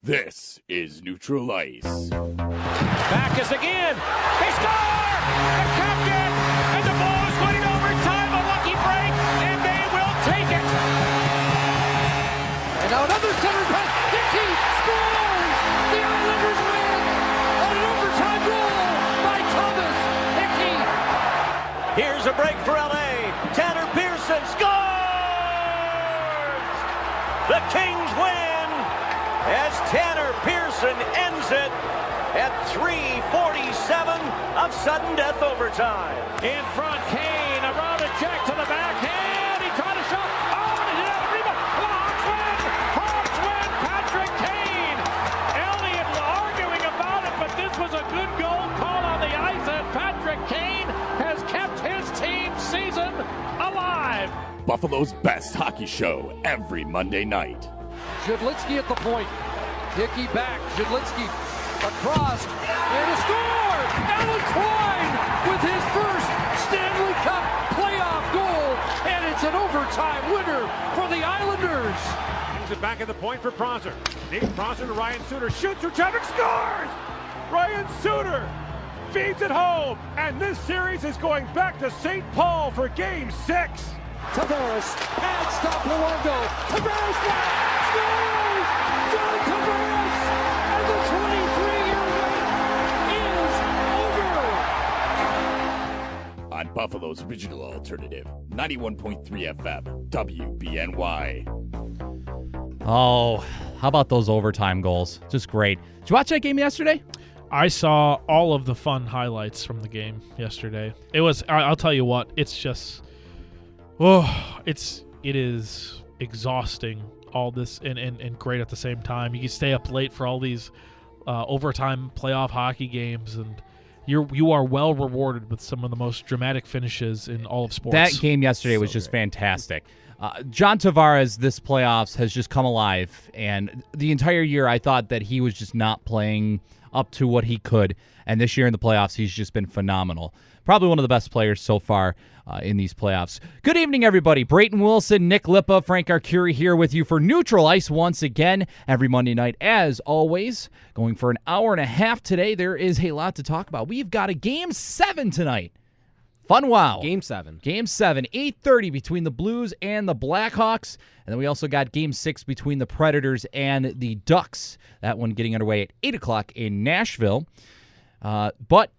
This is Neutral Ice. Back is again. They score! The captain and the Blues winning overtime. A lucky break, and they will take it. And now another center pass. Hickey scores! The Islanders win on an overtime goal by Thomas Hickey. Here's a break for LA. Tanner Pearson scores! The Kings win as Tanner Pearson ends it at 3:47 of sudden death overtime. In front, Kane around a check to the backhand. He tried a shot. Oh, and he hit a rebound. Hawks win! Hawks win! Patrick Kane! Elliott arguing about it, but this was a good goal call on the ice, and Patrick Kane has kept his team's season alive. Buffalo's best hockey show every Monday night. Zhidlitsky at the point. Hickey back. Zhidlitsky across. And a score! Alan Quine with his first Stanley Cup playoff goal. And it's an overtime winner for the Islanders. Brings it back at the point for Prosser. Nate Prosser to Ryan Suter. Shoots through traffic. Scores! Ryan Suter feeds it home. And this series is going back to St. Paul for Game 6. Tavares and stop Luongo. Tavares scores! John Tavares! And the 23-year wait is over! On Buffalo's original alternative, 91.3 FM, WBNY. Oh, how about those overtime goals? Just great. Did you watch that game yesterday? I saw all of the fun highlights from the game yesterday. I'll tell you what, it's just, it is exhausting, all this, and great at the same time. You can stay up late for all these overtime playoff hockey games, and you are well rewarded with some of the most dramatic finishes in all of sports. That game yesterday was just fantastic. John Tavares, this playoffs, has just come alive, and the entire year I thought that he was just not playing up to what he could, and this year in the playoffs he's just been phenomenal. Probably one of the best players so far in these playoffs. Good evening, everybody. Brayton Wilson, Nick Lippa, Frank Arcury here with you for Neutral Ice once again every Monday night. As always, going for an hour and a half today. There is a lot to talk about. We've got a Game 7 tonight. Fun wow. Game 7. Game 7, 8:30 between the Blues and the Blackhawks. And then we also got Game 6 between the Predators and the Ducks. That one getting underway at 8 o'clock in Nashville. But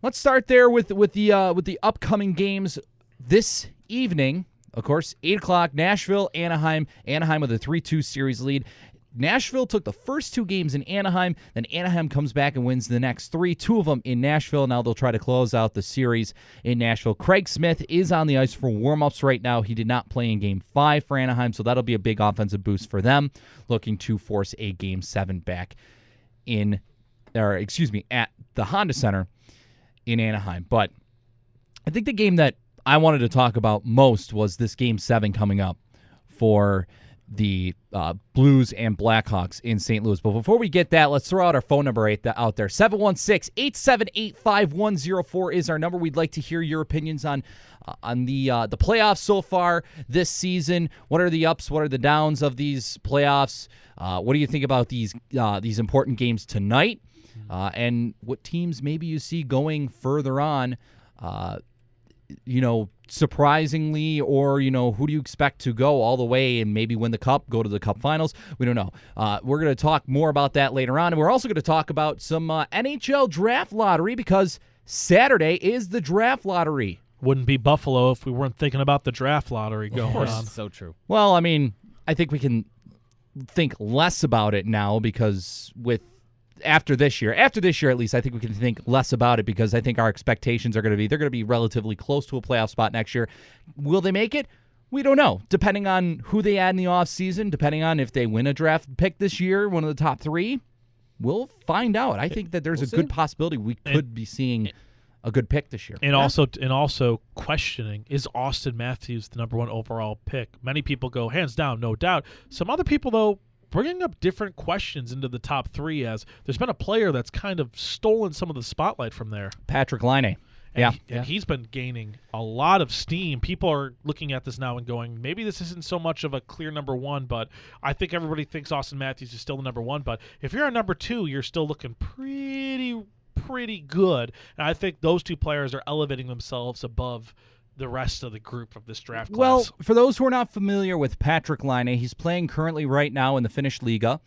let's start there with the upcoming games this evening. Of course, 8 o'clock, Nashville, Anaheim. Anaheim with a 3-2 series lead. Nashville took the first two games in Anaheim, then Anaheim comes back and wins the next three, two of them in Nashville. Now they'll try to close out the series in Nashville. Craig Smith is on the ice for warm-ups right now. He did not play in Game 5 for Anaheim, so that'll be a big offensive boost for them, looking to force a Game 7 back at the Honda Center in Anaheim. But I think the game that I wanted to talk about most was this Game 7 coming up for the Blues and Blackhawks in St. Louis. But before we get that, let's throw out our phone number out there. 716-878-5104 is our number. We'd like to hear your opinions on the playoffs so far this season. What are the ups? What are the downs of these playoffs? What do you think about these important games tonight? And what teams maybe you see going further on, surprisingly, or, who do you expect to go all the way and maybe win the Cup, go to the Cup finals? We don't know. We're going to talk more about that later on, and we're also going to talk about some NHL Draft Lottery because Saturday is the Draft Lottery. Wouldn't be Buffalo if we weren't thinking about the Draft Lottery going on. So true. Well, I mean, I think we can think less about it now because after this year at least, I think we can think less about it because I think our expectations are they're going to be relatively close to a playoff spot next year. Will they make it? We don't know. Depending on who they add in the offseason, depending on if they win a draft pick this year, one of the top three, we'll find out. I think that there's a good possibility we could be seeing a good pick this year. And also questioning, is Austin Matthews the number one overall pick? Many people go hands down, no doubt. Some other people, though, bringing up different questions into the top three as there's been a player that's kind of stolen some of the spotlight from there. Patrick Laine. And he's been gaining a lot of steam. People are looking at this now and going, maybe this isn't so much of a clear number one, but I think everybody thinks Austin Matthews is still the number one. But if you're a number two, you're still looking pretty good. And I think those two players are elevating themselves above the rest of the group of this draft class. Well, for those who are not familiar with Patrik Laine, he's playing currently right now in the Finnish Liga.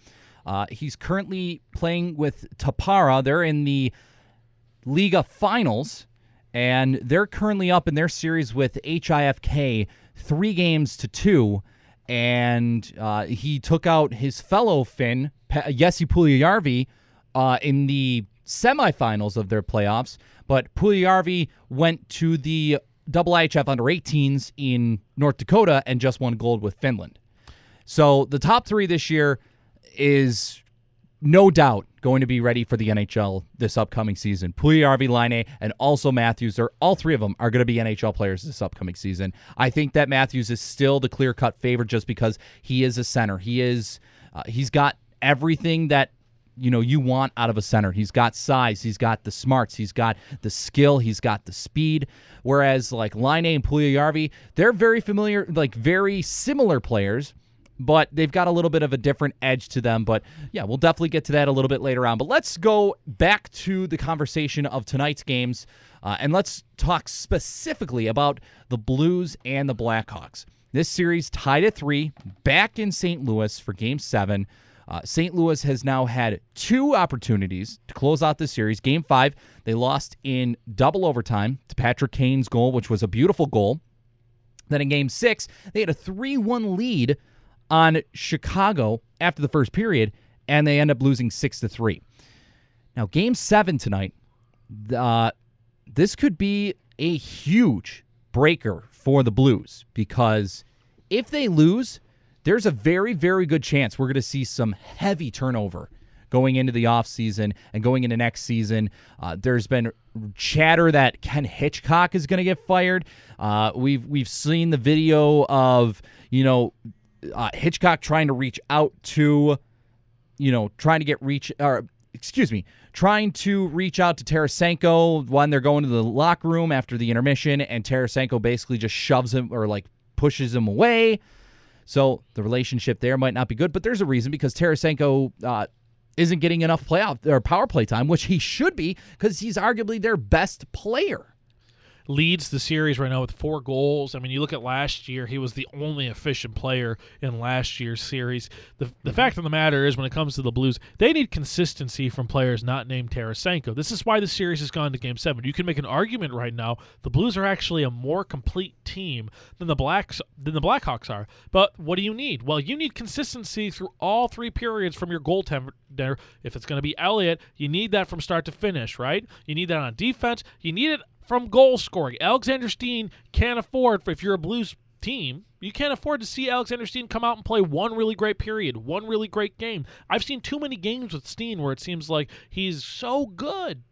He's currently playing with Tappara. They're in the Liga finals, and they're currently up in their series with HIFK 3-2, and he took out his fellow Finn, Jesse Puljujärvi, in the semifinals of their playoffs, but Puljujärvi went to the IIHF under-18s in North Dakota and just won gold with Finland. So the top three this year is no doubt going to be ready for the NHL this upcoming season. Puljujärvi, Laine, and also Matthews. All three of them are going to be NHL players this upcoming season. I think that Matthews is still the clear-cut favorite just because he is a center. He's got everything that you want out of a center. He's got size, he's got the smarts, he's got the skill, he's got the speed. Whereas like Laine and Puljujärvi, they're very familiar, like very similar players, but they've got a little bit of a different edge to them. But yeah, we'll definitely get to that a little bit later on. But let's go back to the conversation of tonight's games, and let's talk specifically about the Blues and the Blackhawks. This series tied at 3, back in St. Louis for Game 7. St. Louis has now had 2 opportunities to close out the series. Game 5, they lost in double overtime to Patrick Kane's goal, which was a beautiful goal. Then in Game 6, they had a 3-1 lead on Chicago after the first period, and they end up losing 6-3. Now, Game 7 tonight, this could be a huge breaker for the Blues, because if they lose, there's a very, very good chance we're going to see some heavy turnover going into the offseason and going into next season. There's been chatter that Ken Hitchcock is going to get fired. We've seen the video of, Hitchcock trying to reach out to, trying to reach out to Tarasenko when they're going to the locker room after the intermission, and Tarasenko basically just shoves him or pushes him away. So the relationship there might not be good, but there's a reason, because Tarasenko isn't getting enough power play time, which he should be, because he's arguably their best player. Leads the series right now with 4 goals. I mean, you look at last year, he was the only efficient player in last year's series. The fact of the matter is, when it comes to the Blues, they need consistency from players not named Tarasenko. This is why the series has gone to Game 7. You can make an argument right now the Blues are actually a more complete team than the Blackhawks are. But what do you need? Well, you need consistency through all 3 periods from your goaltender. If it's going to be Elliott, you need that from start to finish, right? You need that on defense. You need it from goal scoring. Alexander Steen can't afford, if you're a Blues team, you can't afford to see Alexander Steen come out and play one really great period, one really great game. I've seen too many games with Steen where it seems like he's so good,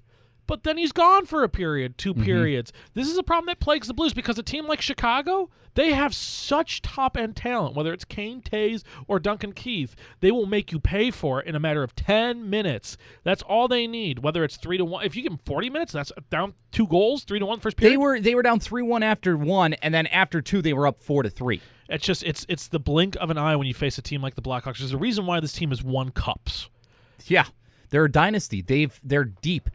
but then he's gone for a period, 2 periods. This is a problem that plagues the Blues, because a team like Chicago, they have such top-end talent, whether it's Kane Tays or Duncan Keith. They will make you pay for it in a matter of 10 minutes. That's all they need, whether it's 3-1. If you give them 40 minutes, that's down 2 goals, 3-1 first period. They were down 3-1 after 1, and then after 2, they were up 4-3. It's just it's the blink of an eye when you face a team like the Blackhawks. There's a reason why this team has won cups. Yeah, they're a dynasty. They're deep.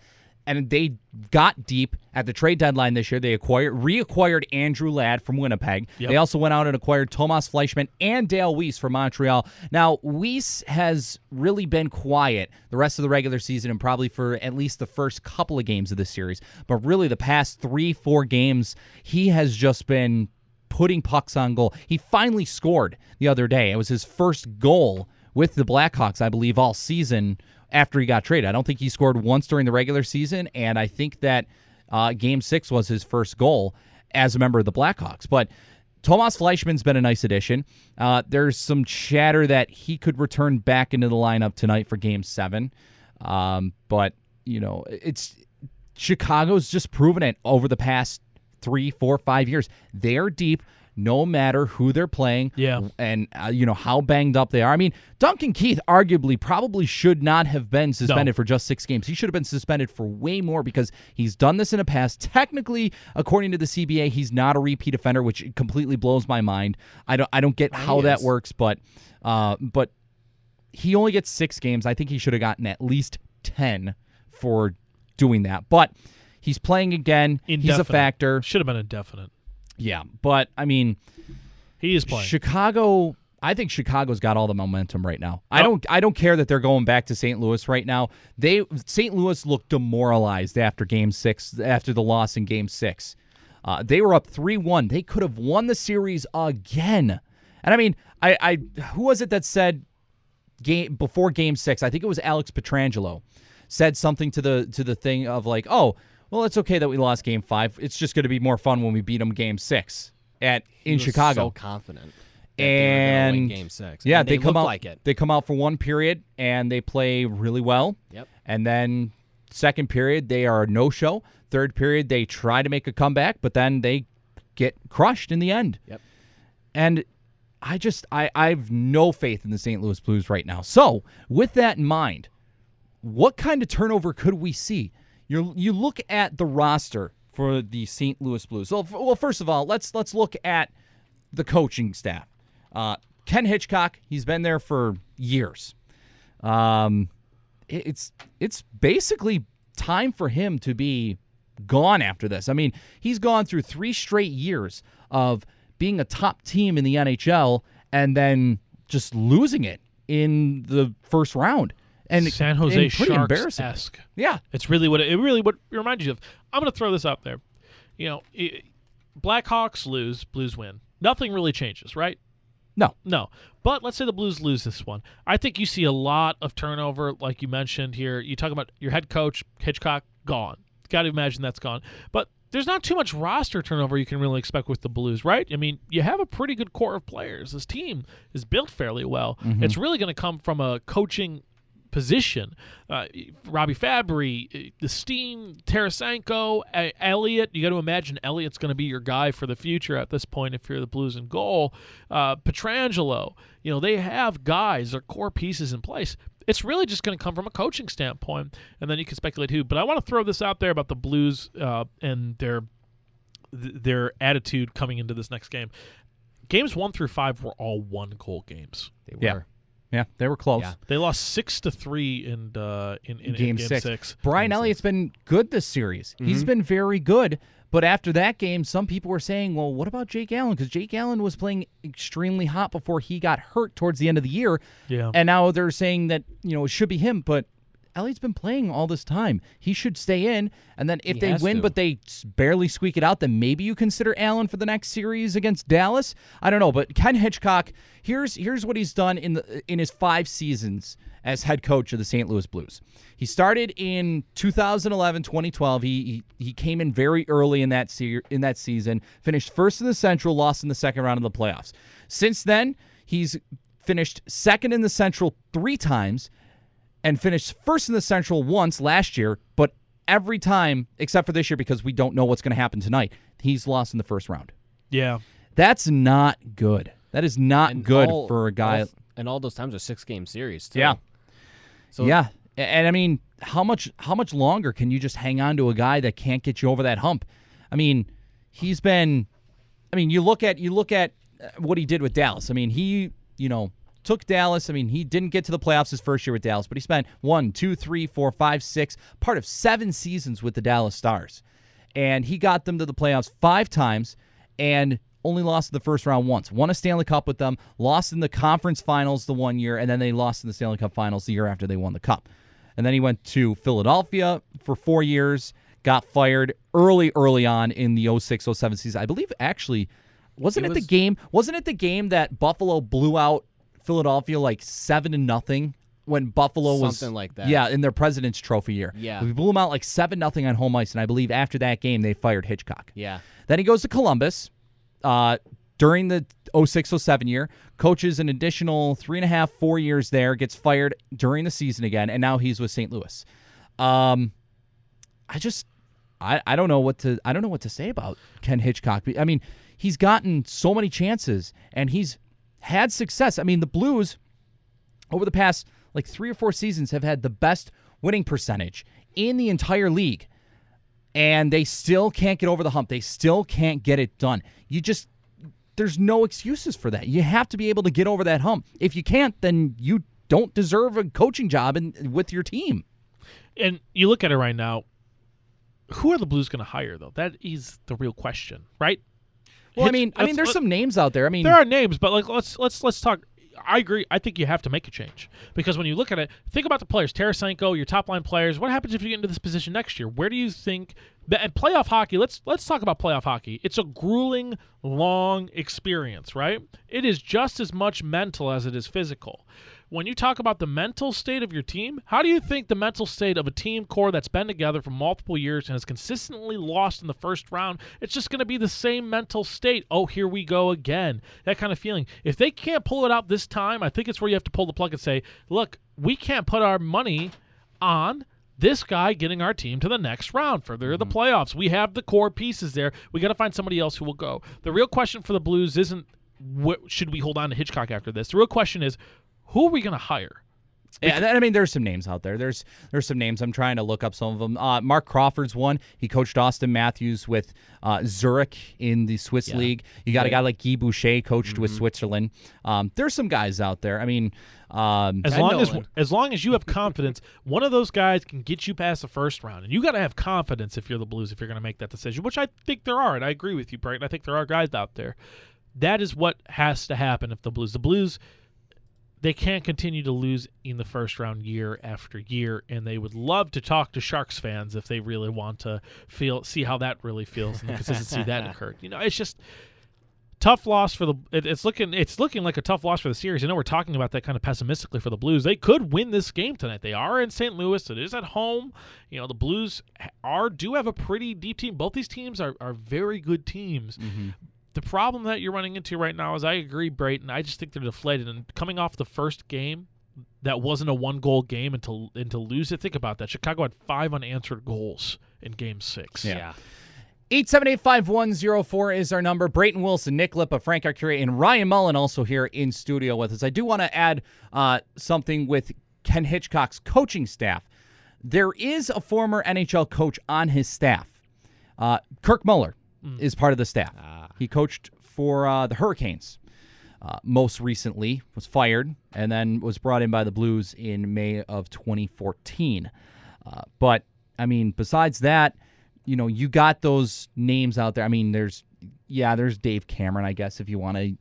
And they got deep at the trade deadline this year. They reacquired Andrew Ladd from Winnipeg. Yep. They also went out and acquired Tomas Fleischmann and Dale Weiss from Montreal. Now, Weiss has really been quiet the rest of the regular season, and probably for at least the first couple of games of this series. But really, the past 3-4 games, he has just been putting pucks on goal. He finally scored the other day. It was his first goal with the Blackhawks, I believe, all season after he got traded. I don't think he scored once during the regular season, and I think that Game 6 was his first goal as a member of the Blackhawks. But Tomas Fleischmann's been a nice addition. There's some chatter that he could return back into the lineup tonight for Game 7. But, it's Chicago's just proven it over the past 3, 4, 5 years. They're deep. no matter who they're playing and how banged up they are. I mean, Duncan Keith arguably probably should not have been suspended for just 6 games. He should have been suspended for way more because he's done this in the past. Technically, according to the CBA, he's not a repeat offender, which completely blows my mind. I don't get how that works, but he only gets 6 games. I think he should have gotten at least 10 for doing that. But he's playing again. Indefinite. He's a factor. Should have been indefinite. Yeah, but, I mean, he is playing. I think Chicago's got all the momentum right now. I don't care that they're going back to St. Louis right now. St. Louis looked demoralized after Game 6, after the loss in Game 6. They were up 3-1. They could have won the series again. And, I mean, who was it that said before Game 6? I think it was Alex Pietrangelo said something to the thing of like, oh, well, it's okay that we lost Game 5. It's just going to be more fun when we beat them Game 6 in Chicago. So confident that they were going to win Game 6. Yeah, and they come out like it. They come out for one period and they play really well. Yep. And then second period they are no-show. Third period they try to make a comeback, but then they get crushed in the end. Yep. And I've no faith in the St. Louis Blues right now. So with that in mind, what kind of turnover could we see? You look at the roster for the St. Louis Blues. Well, first of all, let's look at the coaching staff. Ken Hitchcock, he's been there for years. It's basically time for him to be gone after this. I mean, he's gone through 3 straight years of being a top team in the NHL and then just losing it in the first round. And San Jose Sharks-esque. Yeah. It's really what it reminds you of. I'm going to throw this out there. Blackhawks lose, Blues win. Nothing really changes, right? No. But let's say the Blues lose this one. I think you see a lot of turnover, like you mentioned here. You talk about your head coach, Hitchcock, gone. Got to imagine that's gone. But there's not too much roster turnover you can really expect with the Blues, right? I mean, you have a pretty good core of players. This team is built fairly well. Mm-hmm. It's really going to come from a coaching position. Robbie Fabry, the Steen, Tarasenko, Elliott. You got to imagine Elliott's going to be your guy for the future at this point if you're the Blues in goal. Pietrangelo. They have guys, their core pieces in place. It's really just going to come from a coaching standpoint, and then you can speculate who. But I want to throw this out there about the Blues and their attitude coming into this next game. Games 1 through 5 were all 1-goal games. They were. Yeah, they were close. Yeah. They lost 6-3 in Game 6. Brian Elliott's been good this series. Mm-hmm. He's been very good. But after that game, some people were saying, well, what about Jake Allen? Because Jake Allen was playing extremely hot before he got hurt towards the end of the year. Yeah. And now they're saying that, it should be him. But Elliott's been playing all this time. He should stay in. And then if they win, but they barely squeak it out, then maybe you consider Allen for the next series against Dallas. I don't know. But Ken Hitchcock, here's what he's done in his 5 seasons as head coach of the St. Louis Blues. He started in 2011, 2012. He came in very early in that season, finished first in the Central, lost in the second round of the playoffs. Since then, he's finished second in the Central 3 times, and finished first in the Central once last year, but every time, except for this year because we don't know what's going to happen tonight, he's lost in the first round. Yeah. That's not good. That is not good for a guy. And all those times are 6-game series, too. Yeah. So, yeah. And I mean, how much longer can you just hang on to a guy that can't get you over that hump? I mean, you look at what he did with Dallas. I mean, he, took Dallas. I mean, he didn't get to the playoffs his first year with Dallas, but he spent 1, 2, 3, 4, 5, 6, part of 7 seasons with the Dallas Stars. And he got them to the playoffs 5 times and only lost in the first round once. Won a Stanley Cup with them, lost in the conference finals the one year, and then they lost in the Stanley Cup finals the year after they won the Cup. And then he went to Philadelphia for 4 years, got fired early on in the 06-07 season. I believe, actually, wasn't it the game that Buffalo blew out Philadelphia like 7-0 when Buffalo was something like that. Yeah, in their President's Trophy year. Yeah. We blew them out like 7-0 on home ice, and I believe after that game they fired Hitchcock. Yeah. Then he goes to Columbus during the 06-07 year, coaches an additional 3.5-4 years there, gets fired during the season again, and now he's with St. Louis. I don't know what to say about Ken Hitchcock. I mean, he's gotten so many chances, and he's had success. I mean, the Blues, over the past 3 or 4 seasons, have had the best winning percentage in the entire league, and they still can't get over the hump. They still can't get it done. There's no excuses for that. You have to be able to get over that hump. If you can't, then you don't deserve a coaching job with your team. And you look at it right now, who are the Blues going to hire, though? That is the real question, right? Well, I mean, there's some names out there. I mean, there are names, but let's talk. I agree. I think you have to make a change because when you look at it, think about the players. Tarasenko, your top line players. What happens if you get into this position next year? Where do you think? And playoff hockey. Let's talk about playoff hockey. It's a grueling, long experience, right? It is just as much mental as it is physical. When you talk about the mental state of your team, how do you think the mental state of a team core that's been together for multiple years and has consistently lost in the first round, it's just going to be the same mental state. Oh, here we go again. That kind of feeling. If they can't pull it out this time, I think it's where you have to pull the plug and say, look, we can't put our money on this guy getting our team to the next round for the playoffs. We have the core pieces there. We got to find somebody else who will go. The real question for the Blues isn't should we hold on to Hitchcock after this. The real question is, who are we going to hire? Yeah, I mean, there's some names out there. There's some names. I'm trying to look up some of them. Mark Crawford's one. He coached Austin Matthews with Zurich in the Swiss League. You got a guy like Guy Boucher coached with Switzerland. There's some guys out there. I mean, as long as you have confidence, one of those guys can get you past the first round. And you got to have confidence if you're the Blues, if you're going to make that decision, which I think there are. And I agree with you, Brayton. I think there are guys out there. That is what has to happen if the Blues, they can't continue to lose in the first round year after year, and they would love to talk to Sharks fans if they really want to see how that really feels and the consistency that occurred. It's just tough loss for it's looking like a tough loss for the series. I know we're talking about that kind of pessimistically for the Blues. They could win this game tonight. They are in St. Louis. It is at home. The Blues do have a pretty deep team. Both these teams are very good teams. Mm-hmm. The problem that you're running into right now is, I agree, Brayton. I just think they're deflated. And coming off the first game, that wasn't a 1-goal game, and to lose it, think about that. Chicago had 5 unanswered goals in Game 6. Yeah. 878-5104 is our number. Brayton Wilson, Nick Lippa, Frank Arcury, and Ryan Mullen also here in studio with us. I do want to add something with Ken Hitchcock's coaching staff. There is a former NHL coach on his staff. Kirk Muller is part of the staff. He coached for the Hurricanes most recently, was fired, and then was brought in by the Blues in May of 2014. But, I mean, besides that, you got those names out there. I mean, there's Dave Cameron, I guess, if you want to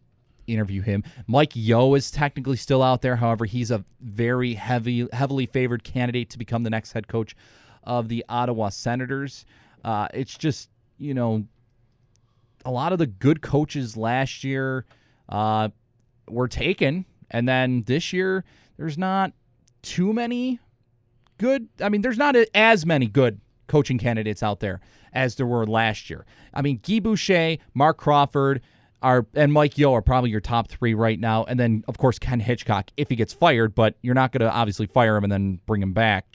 interview him. Mike Yeo is technically still out there. However, he's a very heavily favored candidate to become the next head coach of the Ottawa Senators. It's just, a lot of the good coaches last year were taken, and then this year there's not too many good. I mean, there's not as many good coaching candidates out there as there were last year. I mean, Guy Boucher, Mark Crawford, and Mike Yeo are probably your top 3 right now, and then of course Ken Hitchcock if he gets fired. But you're not going to obviously fire him and then bring him back.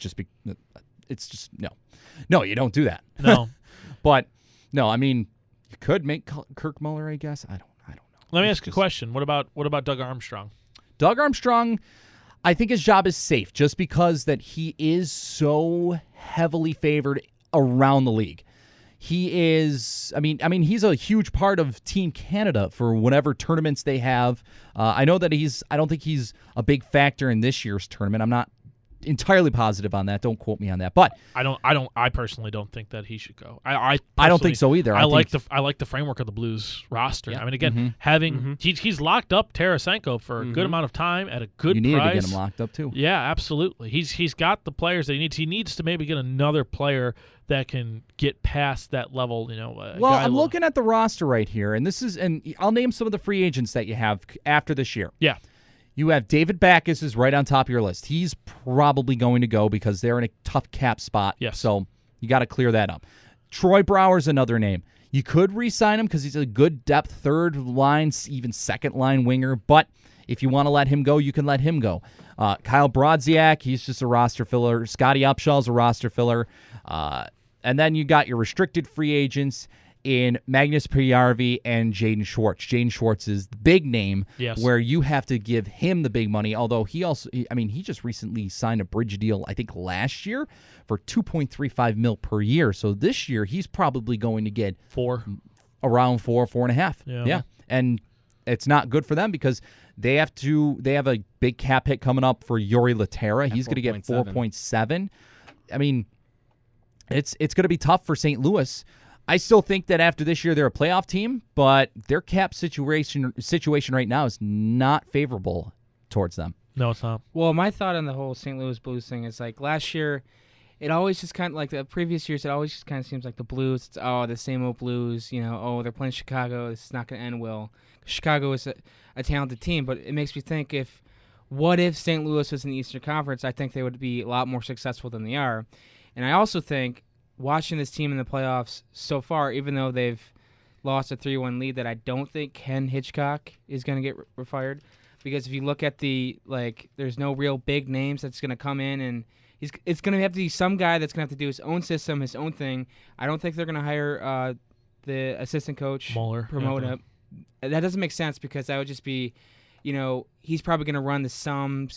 It's just no, you don't do that. No, but no, I mean. You could make Kirk Muller, I guess. I don't know. Let me ask you a question. What about Doug Armstrong? Doug Armstrong, I think his job is safe just because that he is so heavily favored around the league. He is, I mean, he's a huge part of Team Canada for whatever tournaments they have. I know that I don't think he's a big factor in this year's tournament. I'm not entirely positive on that. Don't quote me on that. But I personally don't think that he should go. I don't think so either. I like the framework of the Blues roster. Yeah. I mean, again, he's locked up Tarasenko for a good amount of time at a good price. You needed to get him locked up too. Yeah, absolutely. He's got the players that he needs. He needs to maybe get another player that can get past that level. Well, I'm looking at the roster right here, and I'll name some of the free agents that you have after this year. Yeah. You have David Backes is right on top of your list. He's probably going to go because they're in a tough cap spot. Yes. So you got to clear that up. Troy Brower's another name. You could re-sign him because he's a good depth third line, even second line winger. But if you want to let him go, you can let him go. Kyle Brodziak, he's just a roster filler. Scotty Upshaw's a roster filler. And then you got your restricted free agents. in Magnus Pajärvi and Jaden Schwartz. Jaden Schwartz is the big name where you have to give him the big money, although he just recently signed a bridge deal, I think last year, for $2.35 million per year. So this year he's probably going to get around 4.5. Yeah. And it's not good for them because they have a big cap hit coming up for Jori Lehtera. He's going to get 4.7. I mean, it's going to be tough for St. Louis. I still think that after this year they're a playoff team, but their cap situation right now is not favorable towards them. No, it's not. Well, my thought on the whole St. Louis Blues thing is like last year, it always just kind of like the previous years, it always just kind of seems like the Blues, it's the same old Blues, they're playing Chicago, this is not going to end well. Chicago is a talented team, but it makes me think what if St. Louis was in the Eastern Conference, I think they would be a lot more successful than they are. And I also think watching this team in the playoffs so far, even though they've lost a 3-1 lead, that I don't think Ken Hitchcock is going to get fired. Because if you look at there's no real big names that's going to come in, and it's going to have to be some guy that's going to have to do his own system, his own thing. I don't think they're going to hire the assistant coach, Muller, promote him. That doesn't make sense because that would just be, he's probably going to run the same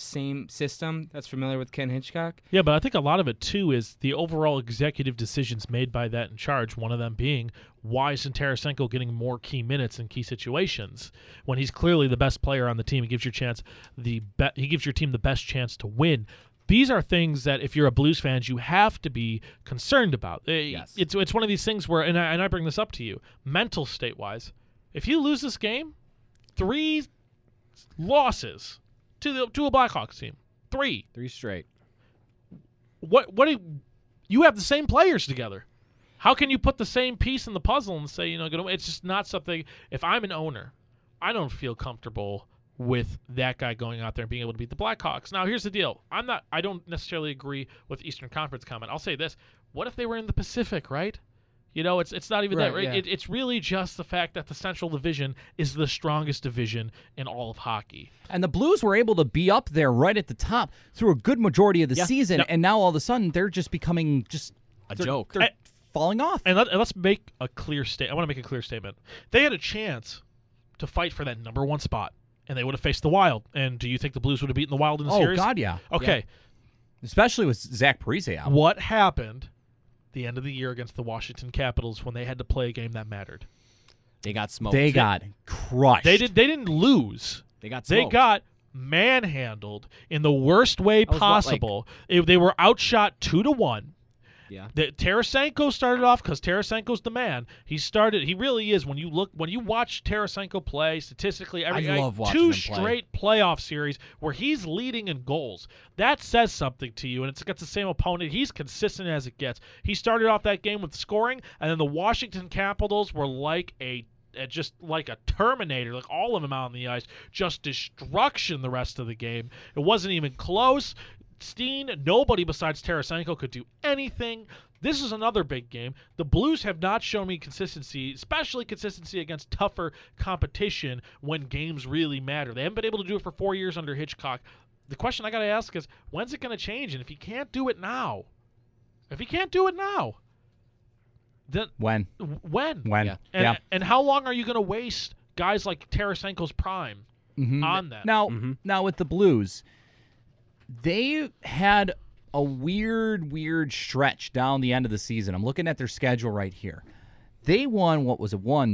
system that's familiar with Ken Hitchcock. Yeah, but I think a lot of it, too, is the overall executive decisions made by that in charge, one of them being, why isn't Tarasenko getting more key minutes in key situations? When he's clearly the best player on the team, he gives your team the best chance to win. These are things that if you're a Blues fan, you have to be concerned about. Yes. It's one of these things where, and I bring this up to you, mental state-wise, if you lose this game, 3 losses to a Blackhawks team. 3 straight. You have the same players together. How can you put the same piece in the puzzle and say, it's just not something. If I'm an owner, I don't feel comfortable with that guy going out there and being able to beat the Blackhawks. Now, here's the deal. I don't necessarily agree with Eastern Conference comment. I'll say this. What if they were in the Pacific, right? It's not even that, right? Yeah. It's really just the fact that the Central Division is the strongest division in all of hockey. And the Blues were able to be up there right at the top through a good majority of the season, and now all of a sudden they're just becoming a joke. They're falling off. And let's make a clear statement. I want to make a clear statement. They had a chance to fight for that number 1 spot, and they would have faced the Wild. And do you think the Blues would have beaten the Wild in the series? Oh, God, yeah. Okay. Yeah. Especially with Zach Parise out. What happened the end of the year against the Washington Capitals when they had to play a game that mattered? They got smoked. They got crushed. They didn't lose. They got smoked. They got manhandled in the worst way possible. They were outshot 2-1. Yeah. Tarasenko started off because Tarasenko's the man. He really is. When you watch Tarasenko play statistically, I love watching 2 him straight playoff series where he's leading in goals. That says something to you, and it's against the same opponent. He's consistent as it gets. He started off that game with scoring, and then the Washington Capitals were just like a Terminator, like all of them out on the ice, just destruction the rest of the game. It wasn't even close. Steen, nobody besides Tarasenko could do anything. This is another big game. The Blues have not shown me consistency, especially consistency against tougher competition when games really matter. They haven't been able to do it for 4 years under Hitchcock. The question I got to ask is, when's it going to change? And if he can't do it now, then when? Yeah. And how long are you going to waste guys like Tarasenko's prime on that? Now with the Blues, they had a weird stretch down the end of the season. I'm looking at their schedule right here. They won,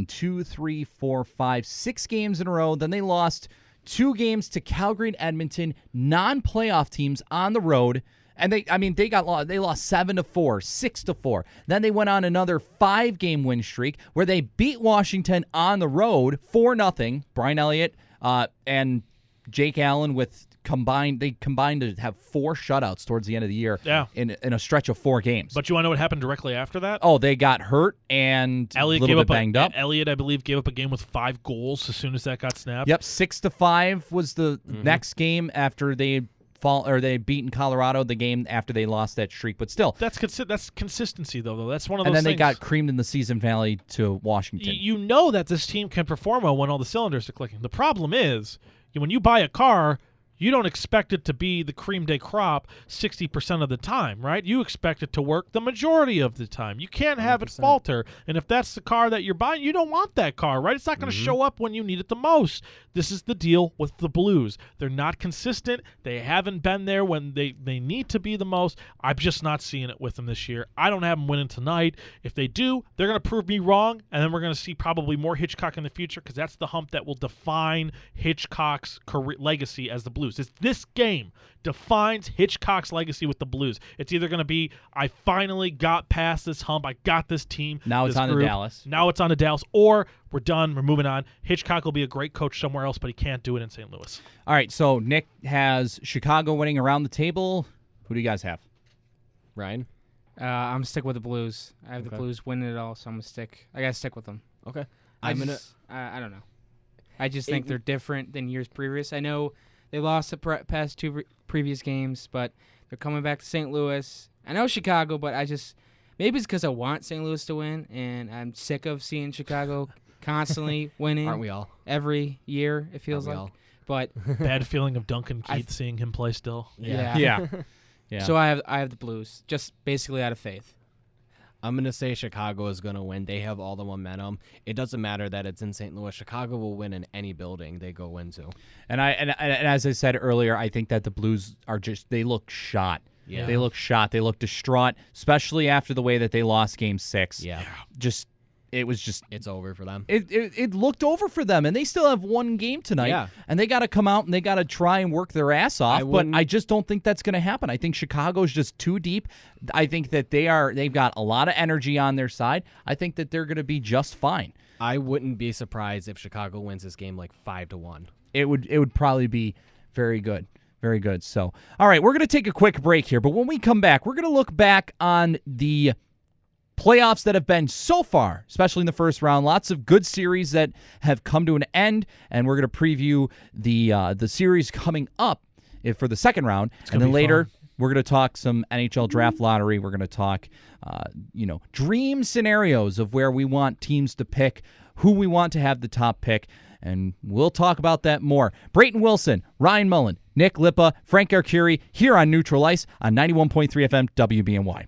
6 games in a row. Then they lost 2 games to Calgary and Edmonton, non-playoff teams on the road. And they lost 7-4, 6-4. Then they went on another 5-game win streak where they beat Washington on the road 4-0. Brian Elliott and Jake Allen combined to have 4 shutouts towards the end of the year in a stretch of 4 games. But you want to know what happened directly after that? Oh, they got hurt and Elliott a little bit banged up. Elliott, I believe, gave up a game with 5 goals as soon as that got snapped. Yep, 6-5 was the next game after they beaten Colorado the game after they lost that streak. But still, that's consistency though. That's one of those. And then things. They got creamed in the season finale to Washington. You know that this team can perform well when all the cylinders are clicking. The problem is when you buy a car, you don't expect it to be the cream de crop 60% of the time, right? You expect it to work the majority of the time. You can't have 100%. It falter. And if that's the car that you're buying, you don't want that car, right? It's not going to show up when you need it the most. This is the deal with the Blues. They're not consistent. They haven't been there when they need to be the most. I'm just not seeing it with them this year. I don't have them winning tonight. If they do, they're going to prove me wrong, and then we're going to see probably more Hitchcock in the future, because that's the hump that will define Hitchcock's career legacy as the Blues. It's this game defines Hitchcock's legacy with the Blues. It's either going to be, I finally got past this hump, I got this team. Now it's on to Dallas. Now it's on to Dallas, or we're done, we're moving on. Hitchcock will be a great coach somewhere else, but he can't do it in St. Louis. All right, so Nick has Chicago winning around the table. Who do you guys have? Ryan? I'm stick with the Blues. I have the Blues winning it all, so I gotta stick with them. Okay. I don't know. I just think they're different than years previous. I know they lost the past two previous games, but they're coming back to St. Louis. I know Chicago, but maybe it's because I want St. Louis to win, and I'm sick of seeing Chicago constantly winning. Aren't we all? Every year, it feels like. All? But bad feeling of Duncan Keith seeing him play still. Yeah. So I have the Blues, just basically out of faith. I'm going to say Chicago is going to win. They have all the momentum. It doesn't matter that it's in St. Louis. Chicago will win in any building they go into. And as I said earlier, I think that the Blues they look shot. Yeah. They look shot. They look distraught, especially after the way that they lost Game 6. Yeah. It's over for them. It looked over for them, and they still have one game tonight. Yeah. And they got to come out and they got to try and work their ass off. But I just don't think that's going to happen. I think Chicago's just too deep. I think that they've got a lot of energy on their side. I think that they're going to be just fine. I wouldn't be surprised if Chicago wins this game like 5-1. It would probably be very good. Very good. So, all right, we're going to take a quick break here, but when we come back, we're going to look back on the playoffs that have been so far, especially in the first round. Lots of good series that have come to an end, and we're going to preview the series coming up for the second round. And then later, we're going to talk some NHL Draft Lottery. We're going to talk, dream scenarios of where we want teams to pick, who we want to have the top pick, and we'll talk about that more. Brayton Wilson, Ryan Mullen, Nick Lippa, Frank Arcury, here on Neutral Ice on 91.3 FM WBNY.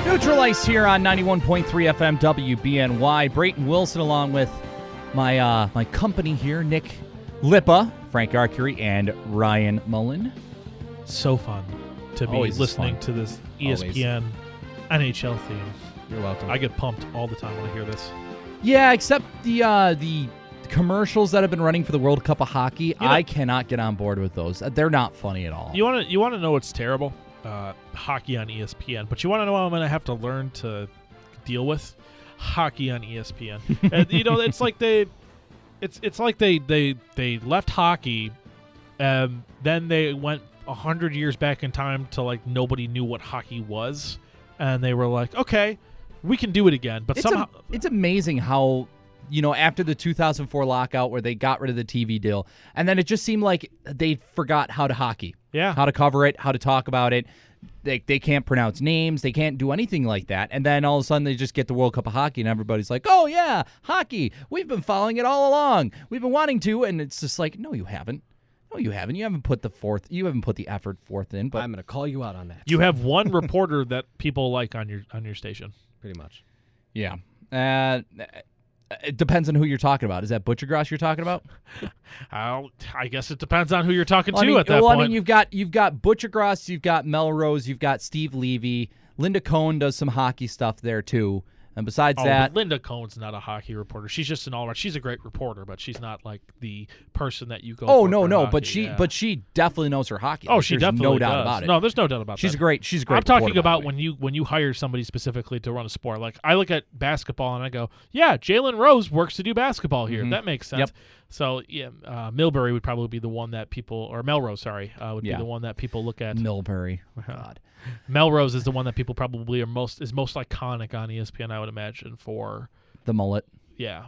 Neutral Ice here on 91.3 FM WBNY. Brayton Wilson along with my company here, Nick Lippa, Frank Arcury, and Ryan Mullen. So fun to be listening to this ESPN NHL theme. You're welcome. I get pumped all the time when I hear this. Yeah, except the commercials that have been running for the World Cup of Hockey, I cannot get on board with those. They're not funny at all. You want to know what's terrible? Hockey on ESPN. But you want to know what I'm going to have to learn to deal with? Hockey on ESPN. And, it's like they left hockey, and then they went 100 years back in time to like nobody knew what hockey was, and they were like, okay, we can do it again. But somehow it's amazing how after the 2004 lockout where they got rid of the TV deal, and then it just seemed like they forgot how to hockey. Yeah. How to cover it, how to talk about it. They can't pronounce names. They can't do anything like that. And then all of a sudden they just get the World Cup of Hockey and everybody's like, oh, yeah, hockey. We've been following it all along. We've been wanting to. And it's just like, no, you haven't. No, you haven't. You haven't put the effort forth in. But I'm going to call you out on that. You have one reporter that people like on your station. Pretty much. Yeah. It depends on who you're talking about. Is that Butchergross you're talking about? I guess it depends on who you're talking to at that point. Well, I mean, you've got Butchergross, you've got Melrose, you've got Steve Levy. Linda Cohn does some hockey stuff there too. And besides that, Linda Cohn's not a hockey reporter. She's just an all-around. She's a great reporter, but she's not like the person that you go. Oh for no, hockey. but she definitely knows her hockey. Oh, she definitely no does. doubt about it. No, there's no doubt about that. She's great. I'm talking about when you hire somebody specifically to run a sport. Like I look at basketball and I go, yeah, Jalen Rose works to do basketball here. That makes sense. Yep. So yeah, Milbury would probably be the one that people, or Melrose, would be the one that people look at. Milbury, God. Melrose is the one that people probably is most iconic on ESPN, I would imagine, for the mullet. Yeah.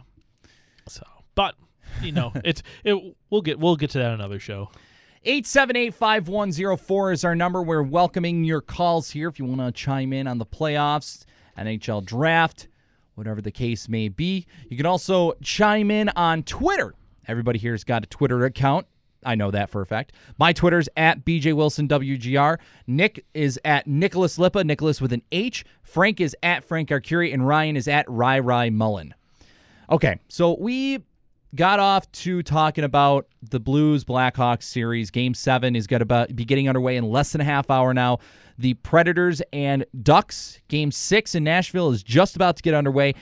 So, but we'll get to that another show. 878-5104 is our number. We're welcoming your calls here if you want to chime in on the playoffs. NHL Draft, whatever the case may be. You can also chime in on Twitter. Everybody here's got a Twitter account. I know that for a fact. My Twitter's at BJWilsonWGR. Nick is at Nicholas Lippa, Nicholas with an H. Frank is at Frank Arcury, and Ryan is at Ryan Mullen. Okay, so we got off to talking about the Blues Blackhawks series. Game 7 is going to be getting underway in less than a half hour now. The Predators and Ducks. Game 6 in Nashville is just about to get underway.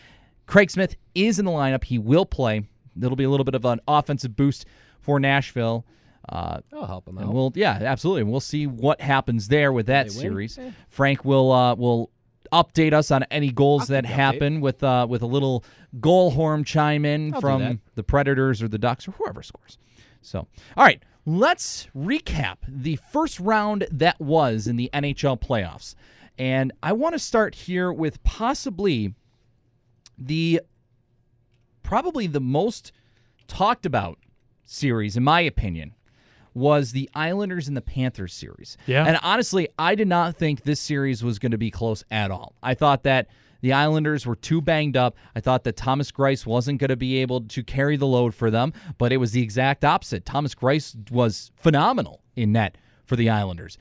Craig Smith is in the lineup. He will play. It'll be a little bit of an offensive boost for Nashville. I'll help him out. Absolutely. We'll see what happens there with that series. Frank will update us on any goals that happen with a little goal horn chime in from the Predators or the Ducks or whoever scores. So, all right, let's recap the first round that was in the NHL playoffs. And I want to start here with probably the most talked about series, in my opinion, was the Islanders and the Panthers series. Yeah. And honestly, I did not think this series was going to be close at all. I thought that the Islanders were too banged up. I thought that Thomas Greiss wasn't going to be able to carry the load for them, but it was the exact opposite. Thomas Greiss was phenomenal in net for the Islanders.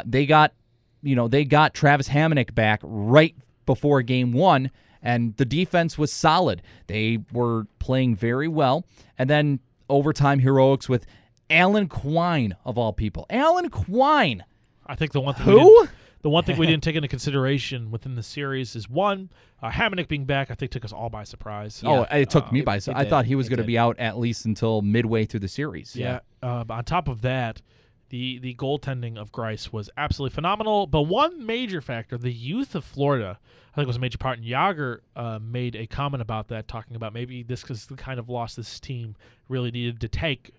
They got Travis Hamonic back right before Game 1, and the defense was solid. They were playing very well. And then overtime heroics with Alan Quine, of all people. Alan Quine. I think the one thing we didn't take into consideration within the series is one, Hamonic being back, I think took us all by surprise. Yeah. Oh, it took me by surprise. I thought he was going to be out at least until midway through the series. Yeah. On top of that, the goaltending of Greiss was absolutely phenomenal. But one major factor, the youth of Florida, I think was a major part. And Jágr made a comment about that, talking about maybe this is the kind of loss this team really needed to take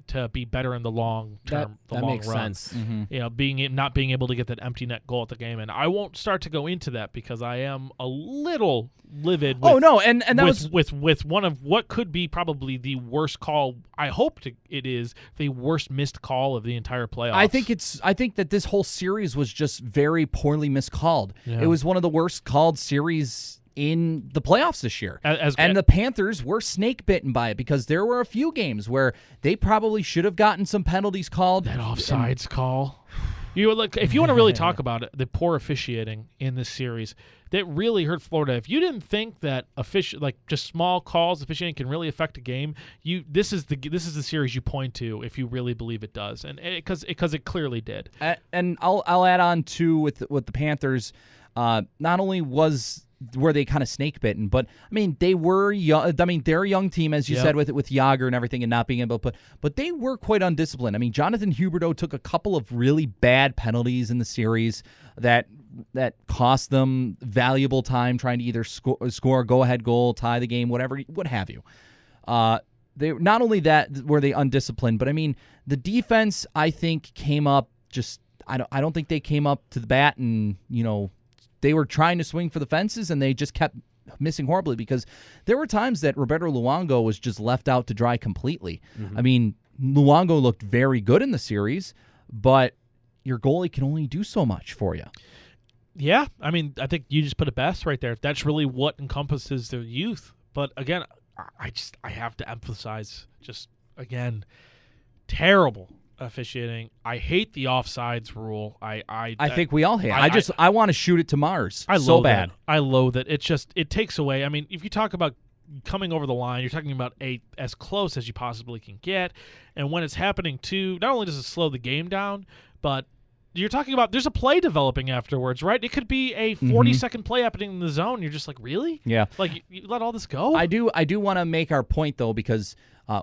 to be better in the long term, the long makes run. sense. Mm-hmm. Not being able to get that empty net goal at the game, and I won't start to go into that because I am a little livid. With one of what could be probably the worst call. I hope it is the worst missed call of the entire playoffs. I think that this whole series was just very poorly miscalled. Yeah. It was one of the worst called series in the playoffs this year. And the Panthers were snake bitten by it because there were a few games where they probably should have gotten some penalties called. That offsides call. If you want to really talk about it, the poor officiating in this series, that really hurt Florida. If you didn't think that just small calls officiating can really affect a game, this is the series you point to if you really believe it does, and because it clearly did. And I'll add on too with the Panthers. Not only were they kind of snake bitten, but I mean they were young. I mean they're a young team, as you said, with Jágr and everything, and not being able to put. But they were quite undisciplined. I mean Jonathan Huberdeau took a couple of really bad penalties in the series that cost them valuable time trying to either score a go-ahead goal, tie the game, what have you. They not only that were they undisciplined, but I mean the defense I think came up just. I don't think they came up to the bat and they were trying to swing for the fences, and they just kept missing horribly because there were times that Roberto Luongo was just left out to dry completely. Mm-hmm. I mean, Luongo looked very good in the series, but your goalie can only do so much for you. Yeah, I mean, I think you just put it best right there. That's really what encompasses their youth. But again, I have to emphasize just, again, terrible officiating. I hate the offsides rule. I think we all hate it. I want to shoot it to Mars. I loathe bad. It. I loathe it. It takes away. I mean, if you talk about coming over the line, you're talking about as close as you possibly can get. And when it's happening too, not only does it slow the game down, but you're talking about there's a play developing afterwards, right? It could be a 40-second play happening in the zone. You're just like, really? Yeah. Like you let all this go? I do want to make our point though, because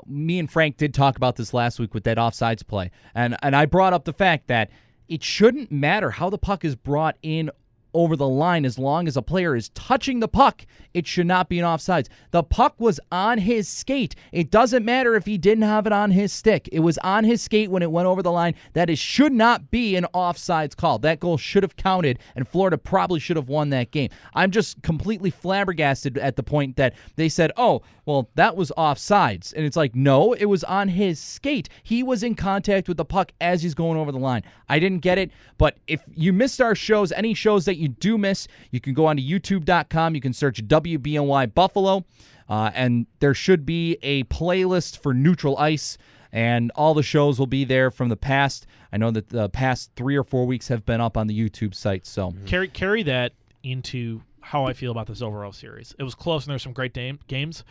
me and Frank did talk about this last week with that offsides play, and I brought up the fact that it shouldn't matter how the puck is brought in over the line as long as a player is touching the puck. It should not be an offsides. The puck was on his skate. It doesn't matter if he didn't have it on his stick. It was on his skate when it went over the line. That should not be an offsides call. That goal should have counted, and Florida probably should have won that game. I'm just completely flabbergasted at the point that they said, oh, well, that was offsides. And it's like, no, it was on his skate. He was in contact with the puck as he's going over the line. I didn't get it, but if you missed our shows, any shows that you do miss, you can go onto youtube.com. You can search WBNY Buffalo, and there should be a playlist for Neutral Ice, and all the shows will be there from the past. I know that the past 3 or 4 weeks have been up on the YouTube site. So carry that into how I feel about this overall series. It was close, and there's some great games,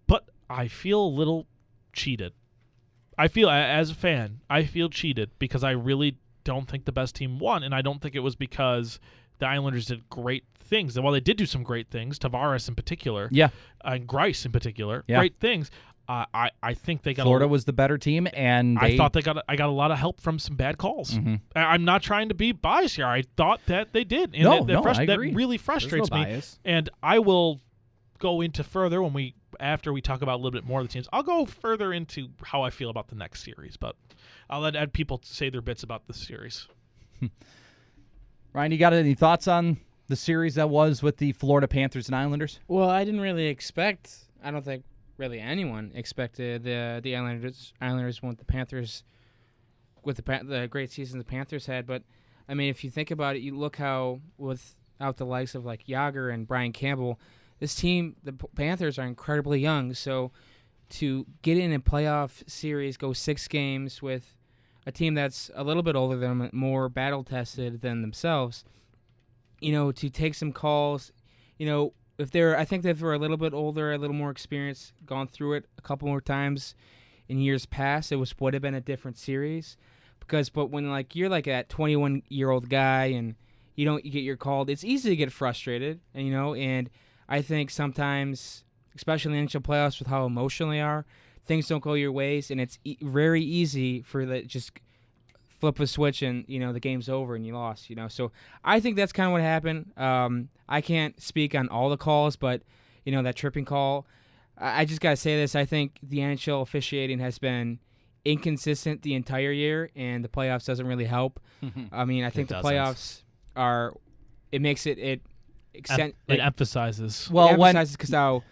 but I feel a little cheated. I feel, as a fan, I feel cheated because I really don't think the best team won, and I don't think it was because the Islanders did great things. And while they did do some great things, Tavares in particular, and Greiss in particular, great things, I think they got Florida was the better team, and I thought I got a lot of help from some bad calls. I'm not trying to be biased here. I thought that they did, and I agree. That really frustrates me. Bias. And I will go into further after we talk about a little bit more of the teams. I'll go further into how I feel about the next series, but I'll let people say their bits about this series. Ryan, you got any thoughts on the series that was with the Florida Panthers and Islanders? Well, I didn't really expect. I don't think really anyone expected the Islanders want the Panthers with the great season the Panthers had. But I mean, if you think about it, you look how without the likes of like Yager and Brian Campbell, this team, the Panthers, are incredibly young. So to get in a playoff series, go 6 games with a team that's a little bit older than them, more battle-tested than themselves, to take some calls, I think if they were a little bit older, a little more experienced, gone through it a couple more times in years past, would have been a different series. But when you're like that 21-year-old guy and you get your called, it's easy to get frustrated, and I think sometimes, especially in the NHL playoffs with how emotional they are, things don't go your ways, and it's very easy for just flip a switch and, the game's over and you lost, So I think that's kind of what happened. I can't speak on all the calls, but, that tripping call, I just got to say this. I think the NHL officiating has been inconsistent the entire year, and the playoffs doesn't really help. I mean, I think the playoffs it makes it emphasizes. Well, it emphasizes because how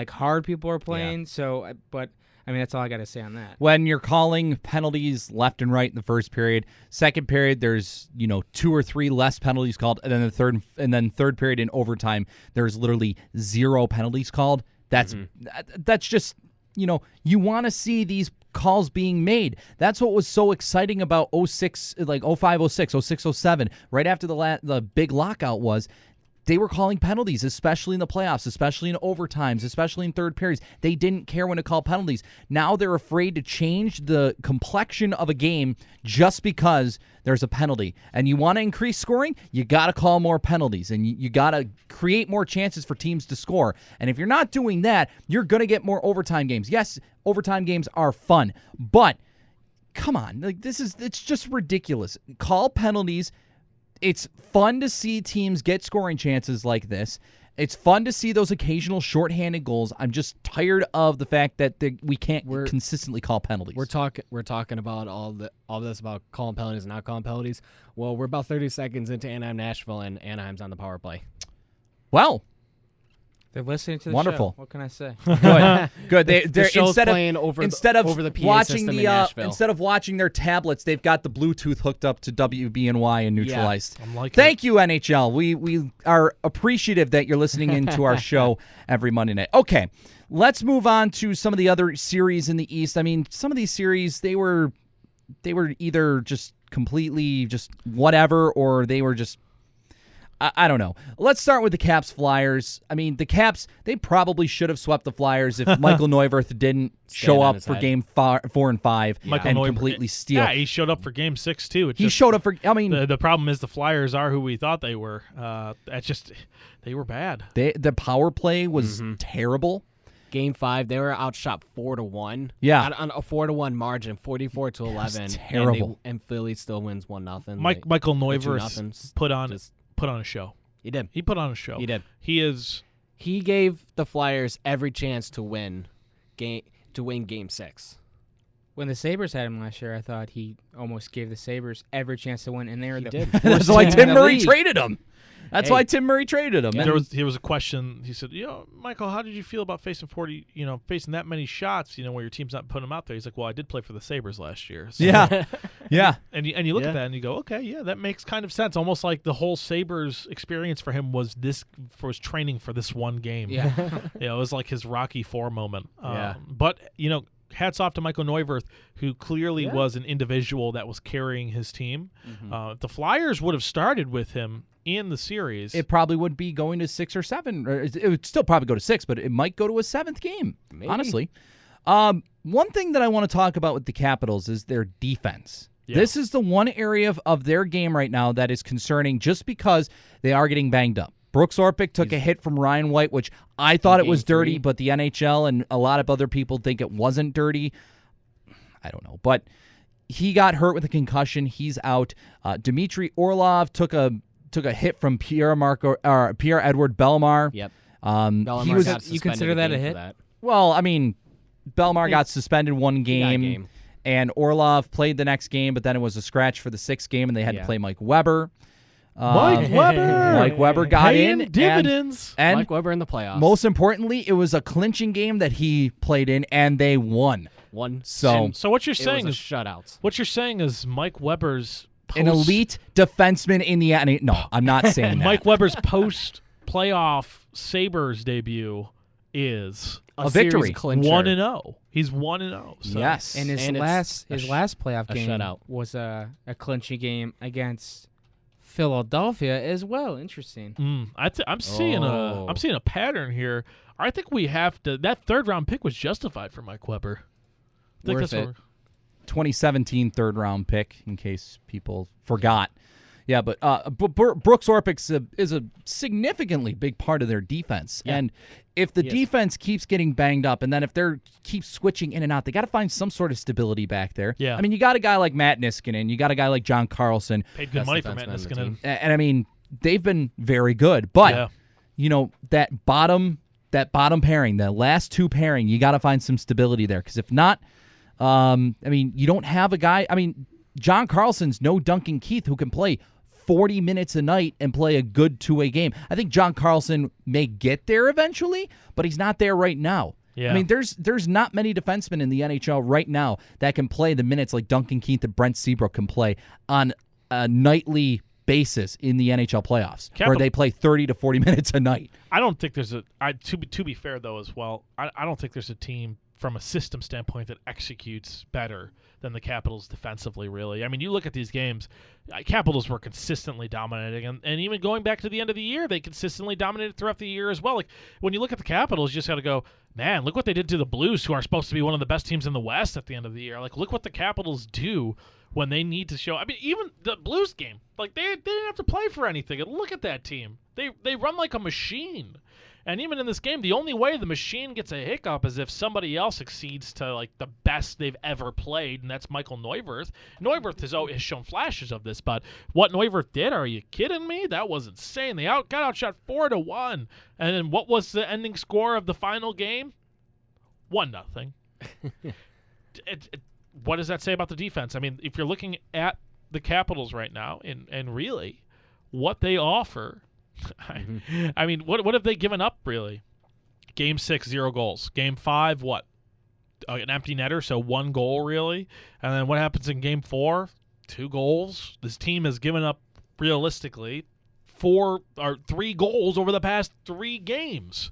hard people are playing. So, but I mean, that's all I got to say on that. When you're calling penalties left and right in the first period, second period there's 2 or 3 less penalties called, and then third period in overtime there's literally 0 penalties called. That's just you want to see these calls being made. That's what was so exciting about 06, 05, 06, 06, 07, right after the big lockout was. They were calling penalties, especially in the playoffs, especially in overtimes, especially in third periods. They didn't care when to call penalties. Now they're afraid to change the complexion of a game just because there's a penalty. And you want to increase scoring, you got to call more penalties, and you got to create more chances for teams to score. And if you're not doing that, you're going to get more overtime games. Yes, overtime games are fun, but come on, it's just ridiculous. Call penalties. It's fun to see teams get scoring chances like this. It's fun to see those occasional shorthanded goals. I'm just tired of the fact that we can't consistently call penalties. We're talking about all this about calling penalties and not calling penalties. Well, we're about 30 seconds into Anaheim-Nashville, and Anaheim's on the power play. Well, they're listening to the wonderful. show. What can I say? Good. They're the show's instead playing of over the PA watching system in Nashville. instead of watching their tablets, they've got the Bluetooth hooked up to WBNY and neutralized. Yeah, Thank you, NHL. We are appreciative that you're listening into our show every Monday night. Okay, let's move on to some of the other series in the East. I mean, some of these series they were either just completely just whatever, or they were just. I don't know. Let's start with the Caps Flyers. I mean, the Caps, they probably should have swept the Flyers if Michael Neuwirth didn't show up for game 4 and 5 and completely steal. Yeah, he showed up for game 6 too. Showed up for, I mean. The problem is the Flyers are who we thought they were. They were bad. The power play was terrible. Game 5, they were outshot 4-1. Yeah, on a 4-1 margin, 44-11. Terrible. And Philly still wins 1-0. Michael Neuwirth put on a show. He did. He put on a show. He did. He gave the Flyers every chance to win game 6. When the Sabres had him last year, I thought he almost gave the Sabres every chance to win, and they were That's why Tim Murray traded him. That's why Tim Murray traded him. Yeah. There was a question. He said, Michael, how did you feel about facing facing that many shots, where your team's not putting them out there? He's like, well, I did play for the Sabres last year. So. Yeah. Yeah. And you look at that and you go, okay, yeah, that makes kind of sense. Almost like the whole Sabres experience for him was training for this one game. Yeah. It was like his Rocky IV moment. Yeah. But, hats off to Michael Neuwirth, who clearly was an individual that was carrying his team. If the Flyers would have started with him in the series, It probably would be going to 6 or 7. Or it would still probably go to 6, but it might go to a 7th game, honestly. One thing that I want to talk about with the Capitals is their defense. Yeah. This is the one area of their game right now that is concerning just because they are getting banged up. Brooks Orpik took a hit from Ryan White, which I thought it was dirty, 3. but the NHL and a lot of other people think it wasn't dirty. I don't know. But he got hurt with a concussion. He's out. Dmitry Orlov took a hit from Pierre-Edouard Bellemare. Yep. Bellemare got you consider that a hit? that. Well, I mean, Bellemare got suspended one game, and Orlov played the next game, but then it was a scratch for the 6th game, and they had to play Mike Weber. Mike Weber got paying in. dividends. And Mike Weber in the playoffs. most importantly, it was a clinching game that he played in, and they won. So So what you're it saying was is a shutout. What you're saying is Mike Weber's an elite defenseman in the NHL. No, I'm not saying that. Mike Weber's post-playoff Sabres debut is a victory. 1-0. He's 1-0. So. Yes. And his And last it's last playoff a game shutout. was a clinching game against Philadelphia as well. Interesting. I'm seeing a pattern here. I think we have to. That 3rd-round pick was justified for Mike Weber. I think Worth that's it. 2017 3rd-round pick, in case people forgot. Yeah, but Brooks Orpik is a significantly big part of their defense. Yeah. And if the defense keeps getting banged up, and then if they're keeps switching in and out, they got to find some sort of stability back there. Yeah. I mean, you got a guy like Matt Niskanen, you got a guy like John Carlson. Paid good Best money for defenseman Matt on the Niskanen. team. And I mean, they've been very good. But, that bottom pairing, the last 2 pairing, you got to find some stability there. Because if not, you don't have a guy. I mean, John Carlson's no Duncan Keith who can play 40 minutes a night and play a good 2-way game. I think John Carlson may get there eventually, but he's not there right now. Yeah. I mean, there's not many defensemen in the NHL right now that can play the minutes like Duncan Keith and Brent Seabrook can play on a nightly basis in the NHL playoffs, where they play 30 to 40 minutes a night. I don't think there's to be fair though as well. I don't think there's a team from a system standpoint that executes better than the Capitals defensively, really. I mean, you look at these games, Capitals were consistently dominating, and even going back to the end of the year, they consistently dominated throughout the year as well. Like, when you look at the Capitals, you just got to go, man, look what they did to the Blues, who are supposed to be one of the best teams in the West at the end of the year. Like, look what the Capitals do when they need to show. I mean, even the Blues game, like, they didn't have to play for anything. And look at that team. They run like a machine. And even in this game, the only way the machine gets a hiccup is if somebody else exceeds to like the best they've ever played, and that's Michael Neuwirth. Neuwirth has shown flashes of this, but what Neuwirth did, are you kidding me? That was insane. They got outshot 4-1. And then what was the ending score of the final game? 1-0. What does that say about the defense? I mean, if you're looking at the Capitals right now, and really what they offer, I mean, what have they given up, really? Game 6, 0 goals. Game 5, what? An empty netter, so 1 goal, really? And then what happens in Game 4? 2 goals. This team has given up, realistically, 3 goals over the past 3 games.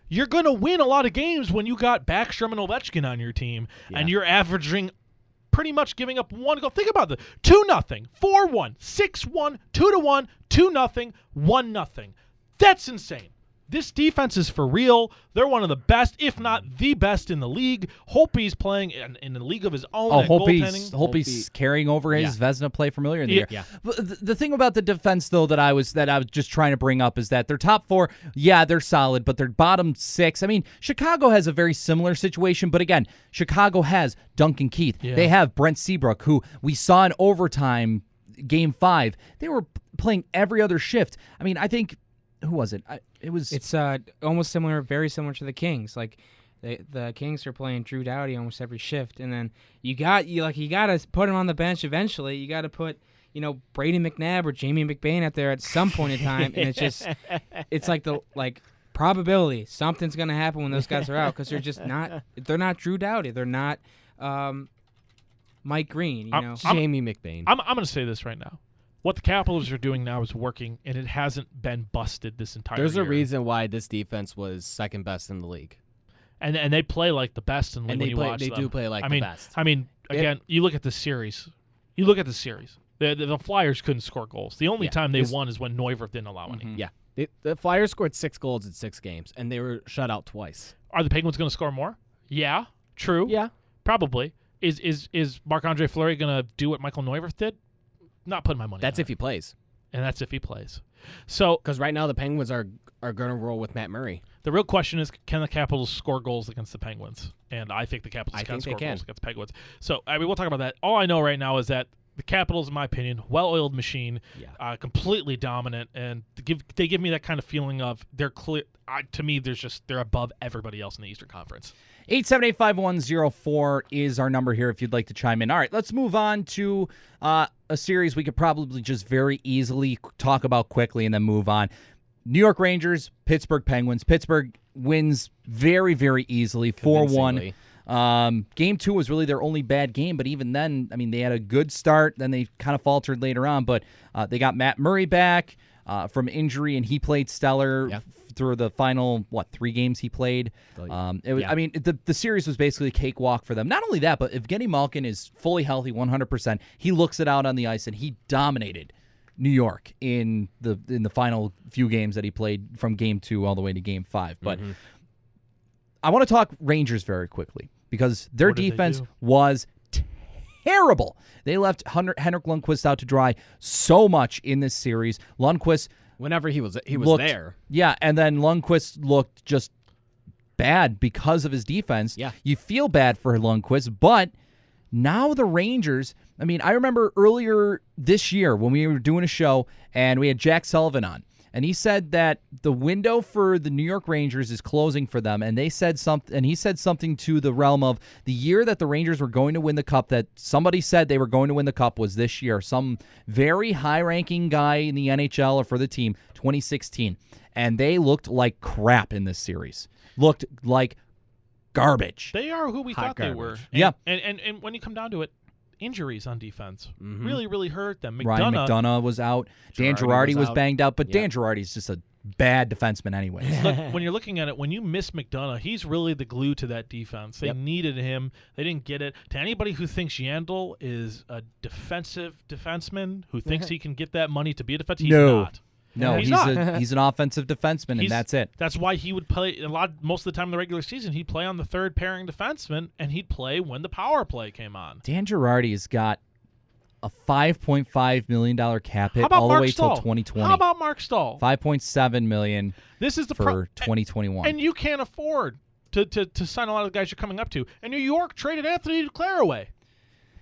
You're going to win a lot of games when you got Backstrom and Ovechkin on your team, and you're averaging pretty much giving up 1 goal. Think about it. 2-0, 4-1, 6-1, 2-1, 2-0, 1-0. That's insane. This defense is for real. They're one of the best, if not the best in the league. Holtby's playing in a league of his own at goaltending. Holtby's carrying over his Vezina play from earlier in the year. Yeah. But the thing about the defense, though, that I was just trying to bring up is that their top 4, they're solid, but their bottom 6, I mean, Chicago has a very similar situation, but again, Chicago has Duncan Keith. Yeah. They have Brent Seabrook, who we saw in overtime, Game 5. They were playing every other shift. I mean, I think, who was it? It's almost similar, very similar to the Kings. Like the Kings are playing Drew Doughty almost every shift, and then you got to put him on the bench eventually. You got to put Brady McNabb or Jamie McBain out there at some point in time, and it's like the probability something's gonna happen when those guys are out because they're not Drew Doughty. They're not Mike Green, you know. Jamie McBain. I'm going to say this right now. What the Capitals are doing now is working, and it hasn't been busted this entire year. There's a reason why this defense was second best in the league. And they play like the best in the league when you watch them. They do play like the best. I mean, again, you look at the series. The Flyers couldn't score goals. The only time they won is when Neuvirth didn't allow any. Yeah. The Flyers scored 6 goals in 6 games, and they were shut out twice. Are the Penguins going to score more? Yeah, true. Yeah. Probably. Is Marc-Andre Fleury going to do what Michael Neuvirth did? Not putting my money on That's that. if he plays. And that's if he plays. So, because right now the Penguins are going to roll with Matt Murray. The real question is, can the Capitals score goals against the Penguins? And I think the Capitals can score goals against the Penguins. So, we'll talk about that. All I know right now is that the Capitals, in my opinion, well-oiled machine, completely dominant, and they give me that kind of feeling of they're clear. To me, they're above everybody else in the Eastern Conference. 878-5104 is our number here if you'd like to chime in. All right, let's move on to a series we could probably just very easily talk about quickly and then move on. New York Rangers, Pittsburgh Penguins. Pittsburgh wins very, very easily, 4-1. Game 2 was really their only bad game, but even then, I mean, they had a good start, then they kind of faltered later on, but they got Matt Murray back from injury, and he played stellar through the final, 3 games he played. I mean, the series was basically a cakewalk for them. Not only that, but Evgeny Malkin is fully healthy, 100%. He looks it out on the ice, and he dominated New York in the final few games that he played from Game 2 all the way to Game 5. But I want to talk Rangers very quickly because their defense was terrible. They left Henrik Lundqvist out to dry so much in this series. Lundqvist, whenever he was looked, there. Yeah, and then Lundqvist looked just bad because of his defense. Yeah. You feel bad for Lundqvist, but now the Rangers, I mean, I remember earlier this year when we were doing a show and we had Jack Sullivan on, and he said that the window for the New York Rangers is closing for them, and he said something to the realm of the year that the Rangers were going to win the Cup, that somebody said they were going to win the Cup was this year. Some very high-ranking guy in the NHL or for the team, 2016. And they looked like crap in this series. Looked like garbage. They are who we thought garbage. they were. Yeah. And when you come down to it, injuries on defense really, really hurt them. Ryan McDonough was out. Dan Girardi was banged out, but Yep. Dan Girardi's just a bad defenseman anyway. Look, when you're looking at it, when you miss McDonough, he's really the glue to that defense. They needed him. They didn't get it. To anybody who thinks Yandel is a defensive defenseman who thinks he can get that money to be a defenseman, he's not. No, he's not. He's an offensive defenseman, and that's it. That's why he would play most of the time in the regular season. He'd play on the third pairing defenseman, and he'd play when the power play came on. Dan Girardi's got a $5.5 million cap hit all the way till 2020. How about Mark Stahl? $5.7 million This is for 2021. And you can't afford to sign a lot of the guys you're coming up to. And New York traded Anthony Duclair away.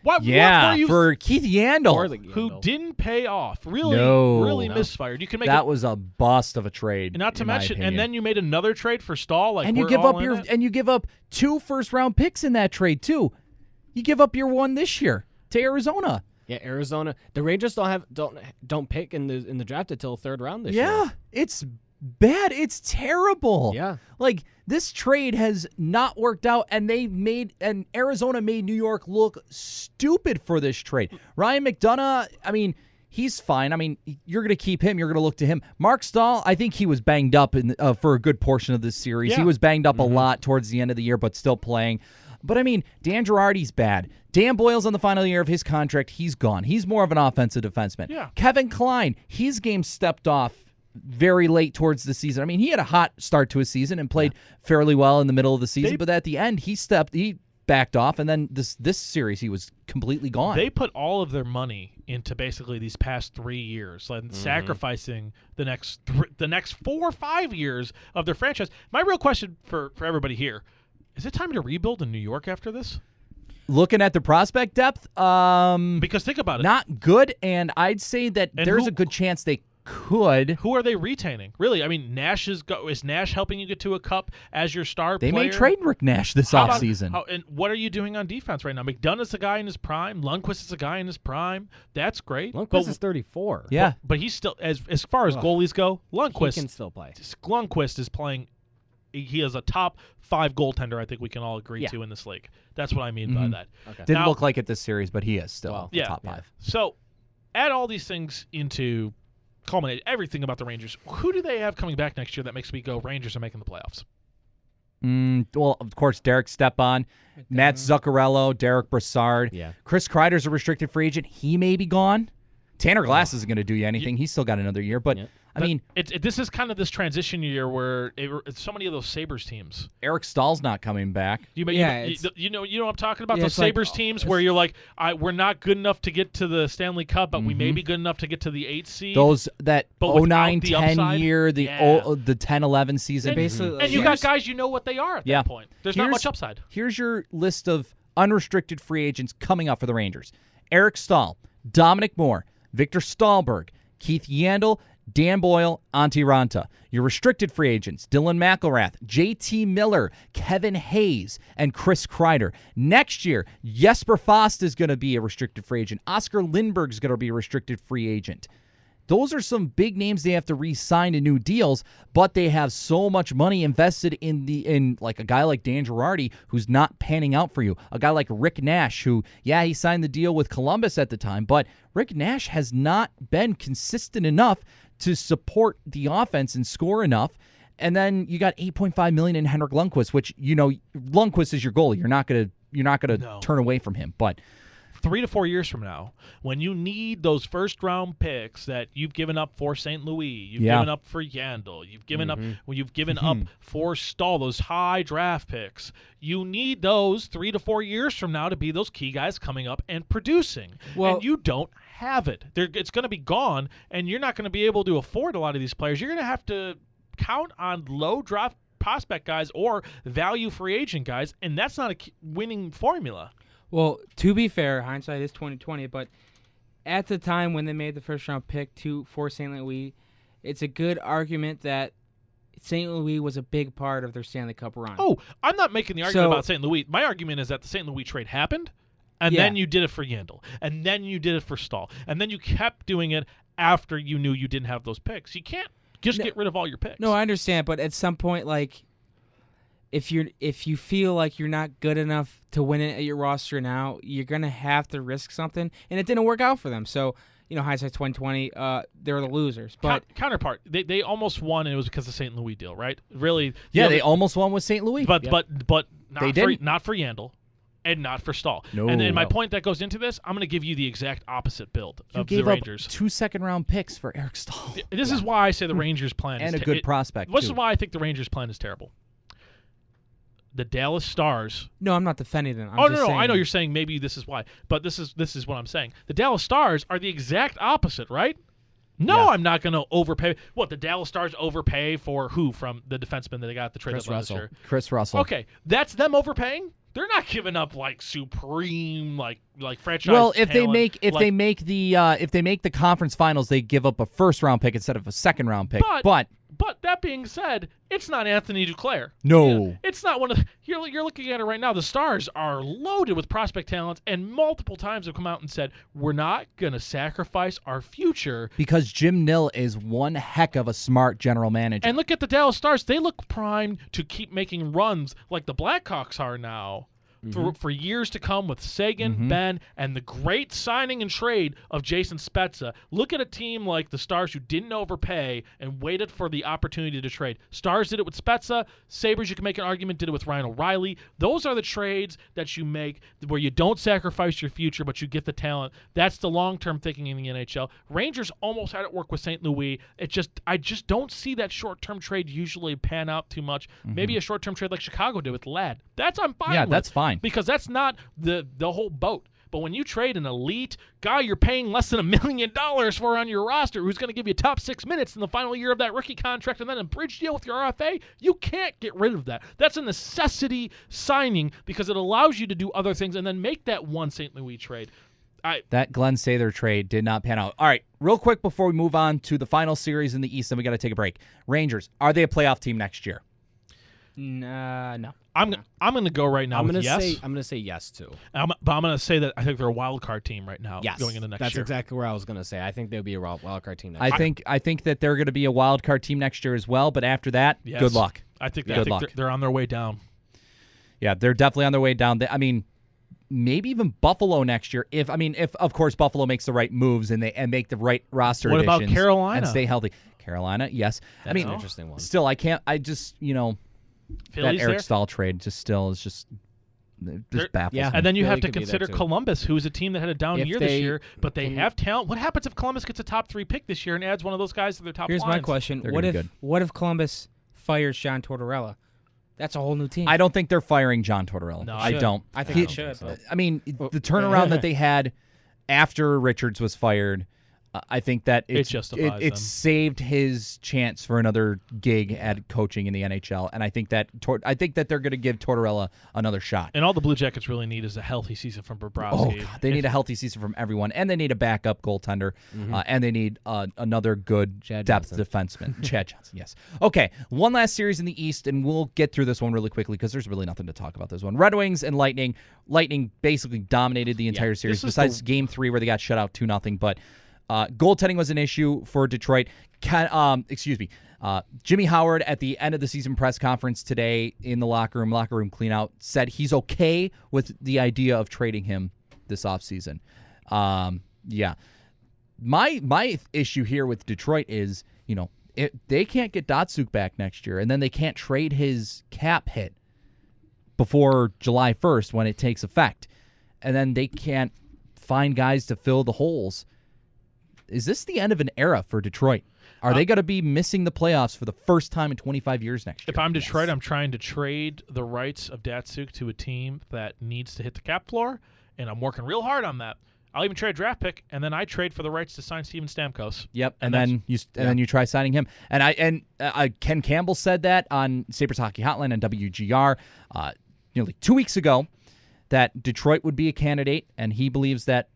What were you for Keith Yandel, who didn't pay off. Really misfired. You can make that was a bust of a trade. And not to mention, and then you made another trade for Stahl. And you give up 2 first-round picks in that trade too. You give up your one this year to Arizona. Yeah, Arizona. The Rangers don't pick in the draft until 3rd round this year. Yeah, it's bad. It's terrible. Yeah. Like, this trade has not worked out, and Arizona made New York look stupid for this trade. Ryan McDonough, I mean, he's fine. I mean, you're going to keep him. You're going to look to him. Mark Stahl, I think he was banged up for a good portion of this series. Yeah. He was banged up a lot towards the end of the year, but still playing. But, I mean, Dan Girardi's bad. Dan Boyle's on the final year of his contract. He's gone. He's more of an offensive defenseman. Yeah. Kevin Kline, his game stepped off very late towards the season. I mean, he had a hot start to his season and played fairly well in the middle of the season, but at the end, he backed off, and then this series, he was completely gone. They put all of their money into basically these past 3 years, and sacrificing the next 4 or 5 years of their franchise. My real question for everybody here, is it time to rebuild in New York after this? Looking at the prospect depth, because think about it. Not good, and I'd say that there's a good chance they could. Who are they retaining? Really? I mean, is Nash helping you get to a cup as your star player? They may trade Rick Nash this offseason. And what are you doing on defense right now? McDonough's a guy in his prime. Lundqvist is a guy in his prime. That's great. Lundqvist is 34. But he's still, as far as goalies go, Lundqvist he can still play. Lundqvist is playing he is a top 5 goaltender. I think we can all agree Yeah. to in this league. That's what I mean by that. Okay. Didn't look like it this series, but he is still top 5. So add all these things into culminate everything about the Rangers. Who do they have coming back next year that makes me go Rangers are making the playoffs? Well, of course, Derek Stepan, Matt Zuccarello, Derek Brassard. Yeah. Chris Kreider's a restricted free agent. He may be gone. Tanner Glass isn't going to do you anything. He's still got another year. But, I mean, this is kind of this transition year where it's so many of those Sabres teams. Eric Stahl's not coming back. You know what I'm talking about? Yeah, Those it's like, Sabres teams where you're like, we're not good enough to get to the Stanley Cup, but we may be good enough to get to the 8th seed. Those that But without 09, the 10 upside? year, the 10-11 season. And you got guys, you know what they are at that point. There's not much upside. Here's your list of unrestricted free agents coming up for the Rangers. Eric Stahl, Dominic Moore, Victor Stahlberg, Keith Yandel, Dan Boyle, Antti Ranta. Your restricted free agents, Dylan McElrath, JT Miller, Kevin Hayes, and Chris Kreider. Next year, Jesper Fast is going to be a restricted free agent. Oscar Lindbergh is going to be a restricted free agent. Those are some big names they have to re-sign to new deals, but they have so much money invested in like a guy like Dan Girardi who's not panning out for you. A guy like Rick Nash who, he signed the deal with Columbus at the time, but Rick Nash has not been consistent enough to support the offense and score enough. And then you got $8.5 million in Henrik Lundqvist, which Lundqvist is your goalie. You're not gonna turn away from him, but 3 to 4 years from now, when you need those first-round picks that you've given up for St. Louis, you've given up for Yandel, you've given up for Stahl, those high draft picks, you need those 3 to 4 years from now to be those key guys coming up and producing. And you don't have it. It's going to be gone, and you're not going to be able to afford a lot of these players. You're going to have to count on low draft prospect guys or value free agent guys, and that's not a winning formula. Well, to be fair, hindsight is 20/20, but at the time when they made the first-round pick for St. Louis, it's a good argument that St. Louis was a big part of their Stanley Cup run. Oh, I'm not making the argument about St. Louis. My argument is that the St. Louis trade happened, and then you did it for Yandel, and then you did it for Stahl, and then you kept doing it after you knew you didn't have those picks. You can't just get rid of all your picks. No, I understand, but at some point, like, if you feel like you're not good enough to win it at your roster now, you're gonna have to risk something, and it didn't work out for them. So, hindsight 20/20, they're the losers. But counterpart, they almost won, and it was because of the St. Louis deal, right? Really? They almost won with St. Louis. But They not for Yandel, and not for Stahl. No. And my point that goes into this, I'm going to give you the exact opposite build of the Rangers. You gave up 2 second-round picks for Eric Stahl. This is why I say the Rangers plan and is a good prospect. This is why I think the Rangers plan is terrible. The Dallas Stars. No, I'm not defending them. No, I know you're saying maybe this is why, but this is what I'm saying. The Dallas Stars are the exact opposite, right? No, I'm not going to overpay. What, the Dallas Stars overpay for who from the defenseman that they got at the trade deadline this year? Chris Russell. Okay, that's them overpaying. They're not giving up like supreme like franchise. Well, if talent, they make the conference finals, they give up a first-round pick instead of a second-round pick. But that being said, it's not Anthony Duclair. No. It's not one of you're looking at it right now. The Stars are loaded with prospect talent, and multiple times have come out and said, we're not going to sacrifice our future. Because Jim Nill is one heck of a smart general manager. And look at the Dallas Stars. They look primed to keep making runs like the Blackhawks are now. For years to come with Seguin, Ben, and the great signing and trade of Jason Spezza. Look at a team like the Stars who didn't overpay and waited for the opportunity to trade. Stars did it with Spezza. Sabres, you can make an argument, did it with Ryan O'Reilly. Those are the trades that you make where you don't sacrifice your future, but you get the talent. That's the long-term thinking in the NHL. Rangers almost had it work with St. Louis. I just don't see that short-term trade usually pan out too much. Maybe a short-term trade like Chicago did with Ladd. I'm fine with. Yeah, that's fine. Because that's not the whole boat. But when you trade an elite guy you're paying less than $1 million for on your roster who's going to give you top 6 minutes in the final year of that rookie contract and then a bridge deal with your RFA, you can't get rid of that. That's a necessity signing because it allows you to do other things and then make that one St. Louis trade. That Glenn Sather trade did not pan out. All right, real quick before we move on to the final series in the East, then we got to take a break. Rangers, are they a playoff team next year? No. I'm going to go right now with yes. I'm going to say yes, too. But I'm going to say that I think they're a wild card team right now going into next year. That's exactly where I was going to say. I think they'll be a wild card team next year. I think that they're going to be a wild card team next year as well, but after that, good luck. I think Good luck. they're on their way down. Yeah, they're definitely on their way down. I mean, maybe even Buffalo next year. If of course Buffalo makes the right moves and make the right roster What additions about Carolina? and stay healthy. Carolina, yes. That's an interesting one. Still, I can't. I just that Philly's Eric there? Stahl trade just baffles Yeah. me. And then you Philly have to could be consider there, too. Columbus, who's a team that had a down If year this they year, but they can- have talent. What happens if Columbus gets a top 3 pick this year and adds one of those guys to their top Here's lines? my question: They're What gonna if be good. what if Columbus fires John Tortorella? That's a whole new team. I don't think they're firing John Tortorella. No, I should. don't. I think He- they should. But I mean, the turnaround that they had after Richards was fired, I think that It justifies it them. saved his chance for another gig at coaching in the NHL, and I think that they're going to give Tortorella another shot. And all the Blue Jackets really need is a healthy season from Bobrovsky. Oh, God, they need a healthy season from everyone, and they need a backup goaltender, and they need another good Chad depth Johnson. defenseman. Chad Johnson, yes. Okay, one last series in the East, and we'll get through this one really quickly because there's really nothing to talk about this one. Red Wings and Lightning. Lightning basically dominated the entire series, this is besides Game 3 where they got shut out 2-0, but goaltending was an issue for Detroit. Jimmy Howard at the end of the season press conference today in the locker room clean out, said he's okay with the idea of trading him this offseason. Yeah. My issue here with Detroit is, if they can't get Datsuk back next year, and then they can't trade his cap hit before July 1st when it takes effect, and then they can't find guys to fill the holes. Is this the end of an era for Detroit? Are they going to be missing the playoffs for the first time in 25 years next year? If I'm Detroit, I'm trying to trade the rights of Datsuk to a team that needs to hit the cap floor, and I'm working real hard on that. I'll even trade a draft pick, and then I trade for the rights to sign Steven Stamkos. Yep, and then you try signing him. And Ken Campbell said that on Sabres Hockey Hotline on WGR nearly 2 weeks ago that Detroit would be a candidate, and he believes that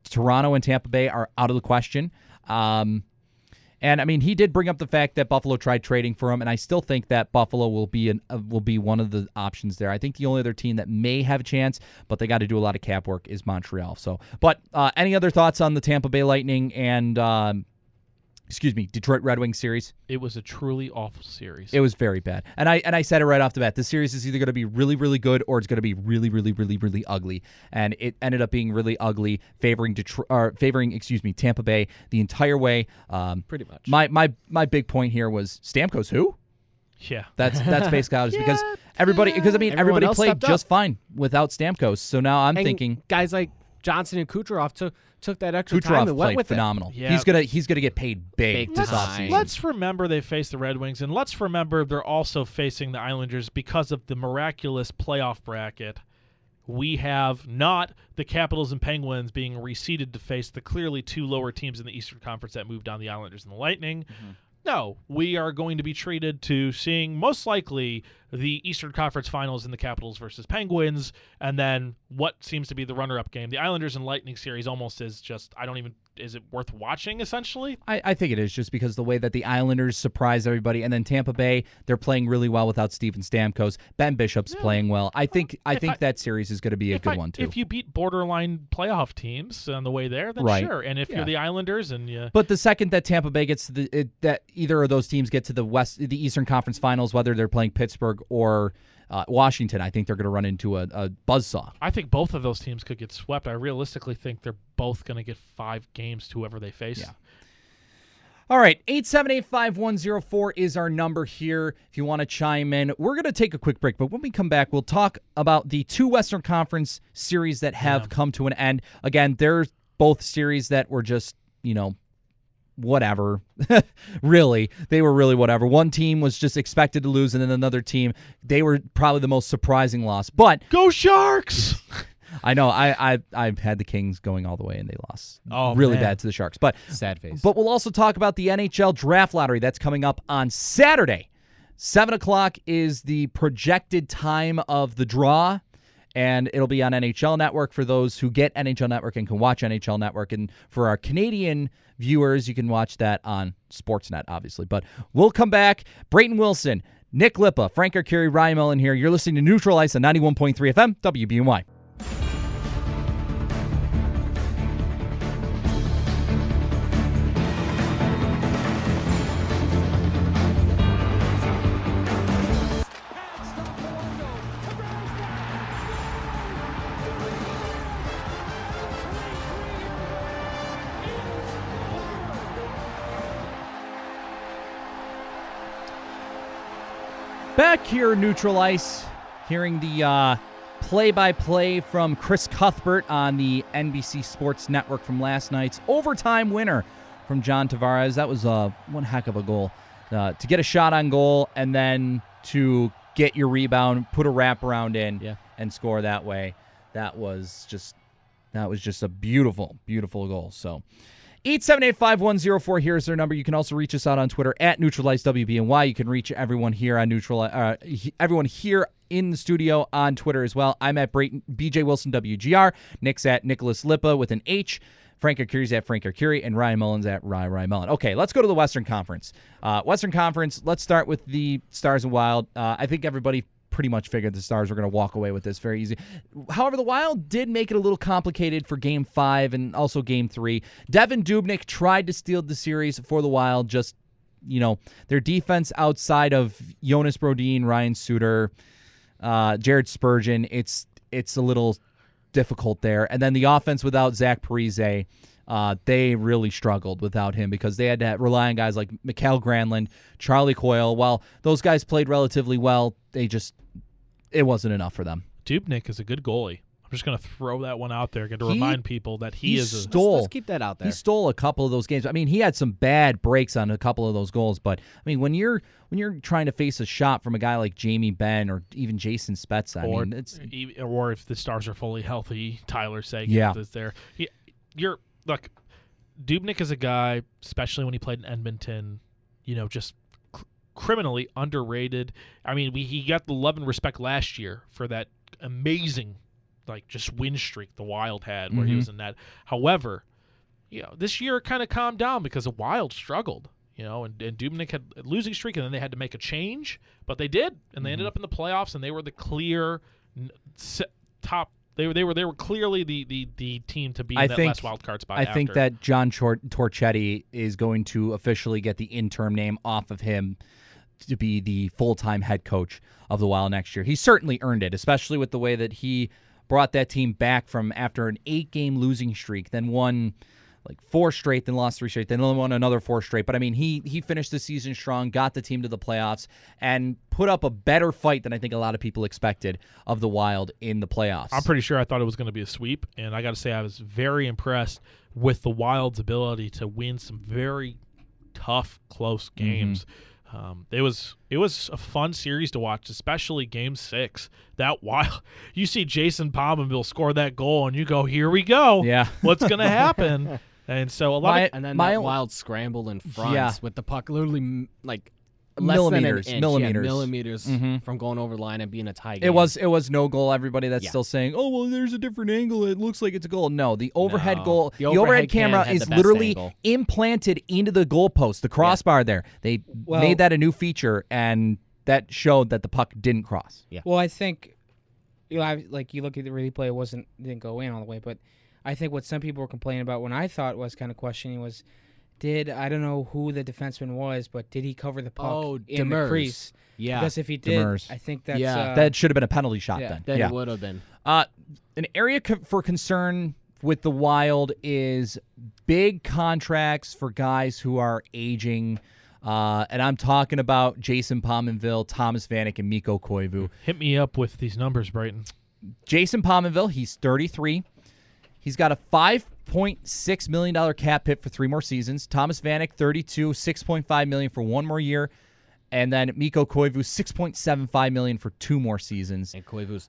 Toronto and Tampa Bay are out of the question. And I mean, he did bring up the fact that Buffalo tried trading for him, and I still think that Buffalo will be one of the options there. I think the only other team that may have a chance, but they got to do a lot of cap work, is Montreal. So, but any other thoughts on the Tampa Bay Lightning and Detroit Red Wings series? It was a truly awful series. It was very bad, and I said it right off the bat. This series is either going to be really, really good or it's going to be really, really, really, really ugly. And it ended up being really ugly, favoring Tampa Bay the entire way. Pretty much. My big point here was Stamkos. Who? Yeah. That's basically how it is because everybody Everyone else played stepped up. just fine without Stamkos. So now I'm thinking guys like Johnson and Kucherov took that extra time Kucherov and went played with phenomenal. Yeah. He's gonna get paid big this offseason. Let's remember they faced the Red Wings, and let's remember they're also facing the Islanders because of the miraculous playoff bracket. We have not the Capitals and Penguins being reseeded to face the clearly two lower teams in the Eastern Conference that moved on, the Islanders and the Lightning. Mm-hmm. No, we are going to be treated to seeing most likely the Eastern Conference Finals in the Capitals versus Penguins, and then what seems to be the runner-up game. The Islanders and Lightning series almost is just, is it worth watching, essentially? I think it is, just because the way that the Islanders surprise everybody, and then Tampa Bay, they're playing really well without Steven Stamkos. Ben Bishop's playing well. I think that series is going to be a good one too. If you beat borderline playoff teams on the way there, then Right. sure. And if you're the Islanders and you... But the second that Tampa Bay gets to that either of those teams get to the Eastern Conference Finals, whether they're playing Pittsburgh or Washington, I think they're going to run into a buzzsaw. I think both of those teams could get swept. I realistically think they're both going to get 5 games to whoever they face. Yeah. All right, 878-5104 is our number here if you want to chime in. We're going to take a quick break, but when we come back, we'll talk about the 2 Western Conference series that have come to an end. Again, they're both series that were just, whatever. Really, they were really whatever. One team was just expected to lose, and then another team, they were probably the most surprising loss. But Go Sharks! I know I've had the Kings going all the way, and they lost Oh, really man. bad to the Sharks. But Sad face. But we'll also talk about the NHL Draft Lottery that's coming up on Saturday. 7 o'clock is the projected time of the draw, and it'll be on NHL Network for those who get NHL Network and can watch NHL Network. And for our Canadian viewers, you can watch that on Sportsnet, obviously. But we'll come back. Brayton Wilson, Nick Lippa, Frank Arcury, Ryan Mullen here. You're listening to Neutral Ice on 91.3 FM, WBNY. Back here, Neutral Ice, hearing the play-by-play from Chris Cuthbert on the NBC Sports Network from last night's overtime winner from John Tavares. That was one heck of a goal. To get a shot on goal and then to get your rebound, put a wraparound in, and score that way. That was just a beautiful, beautiful goal. So 878-5104, here's their number. You can also reach us out on Twitter at NeutralizeWBNY. You can reach everyone here on everyone here in the studio on Twitter as well. I'm at Brayton, BJ Wilson WGR. Nick's at Nicholas Lippa with an H. Frank Arcury's at Frank Arcury, and Ryan Mullen's at Ryan Mullen. Okay, let's go to the Western Conference. Western Conference, let's start with the Stars and Wild. I think everybody pretty much figured the Stars were going to walk away with this very easy. However, the Wild did make it a little complicated for Game 5 and also Game 3. Devan Dubnyk tried to steal the series for the Wild. Just, their defense outside of Jonas Brodin, Ryan Suter, Jared Spurgeon, it's a little difficult there. And then the offense without Zach Parise, they really struggled without him because they had to rely on guys like Mikael Granlund, Charlie Coyle. While those guys played relatively well, it wasn't enough for them. Dubnyk is a good goalie. I'm just going to throw that one out there to remind people that he is let's keep that out there. He stole a couple of those games. I mean, he had some bad breaks on a couple of those goals, but I mean, when you're trying to face a shot from a guy like Jamie Benn or even Jason Spezza, or if the Stars are fully healthy, Tyler Seguin is there. Look, Dubnyk is a guy, especially when he played in Edmonton, just criminally underrated. I mean, he got the love and respect last year for that amazing just win streak the Wild had where he was in that. However, this year it kind of calmed down because the Wild struggled, and Dubnyk had a losing streak, and then they had to make a change, but they did, and they ended up in the playoffs, and they were the clear top. They were clearly the team to be in that last wild card spot. I think that John Torchetti is going to officially get the interim name off of him to be the full-time head coach of the Wild next year. He certainly earned it, especially with the way that he brought that team back from after an 8-game losing streak, then won 4 straight, then lost 3 straight, then won another 4 straight. But I mean, he finished the season strong, got the team to the playoffs, and put up a better fight than I think a lot of people expected of the Wild in the playoffs. I'm pretty sure I thought it was going to be a sweep, and I got to say I was very impressed with the Wild's ability to win some very tough, close games. It was a fun series to watch, especially Game 6. That Wild, you see Jason Pominville score that goal, and you go, "Here we go! Yeah, what's going to happen?" And so that Wild scramble in front with the puck literally millimeters from going over the line and being a tie game. It was no goal. Everybody that's still saying, "Oh well, there's a different angle. It looks like it's a goal." No, the overhead goal, the overhead camera is literally implanted into the goalpost, the crossbar there. They made that a new feature, and that showed that the puck didn't cross. Yeah. Well, I think you look at the replay, didn't go in all the way, but I think what some people were complaining about, when I thought was kind of questioning, was I don't know who the defenseman was, but did he cover the puck in the crease? Yeah. Because if he did, Demers. I think that's... that should have been a penalty shot then. Then it would have been. An area for concern with the Wild is big contracts for guys who are aging. And I'm talking about Jason Pominville, Thomas Vanek, and Mikko Koivu. Hit me up with these numbers, Brayton. Jason Pominville, he's 33. He's got a $5.6 million cap hit for 3 more seasons. Thomas Vanek, 32, $6.5 million for 1 more year. And then Mikko Koivu, $6.75 million for 2 more seasons. And Koivu is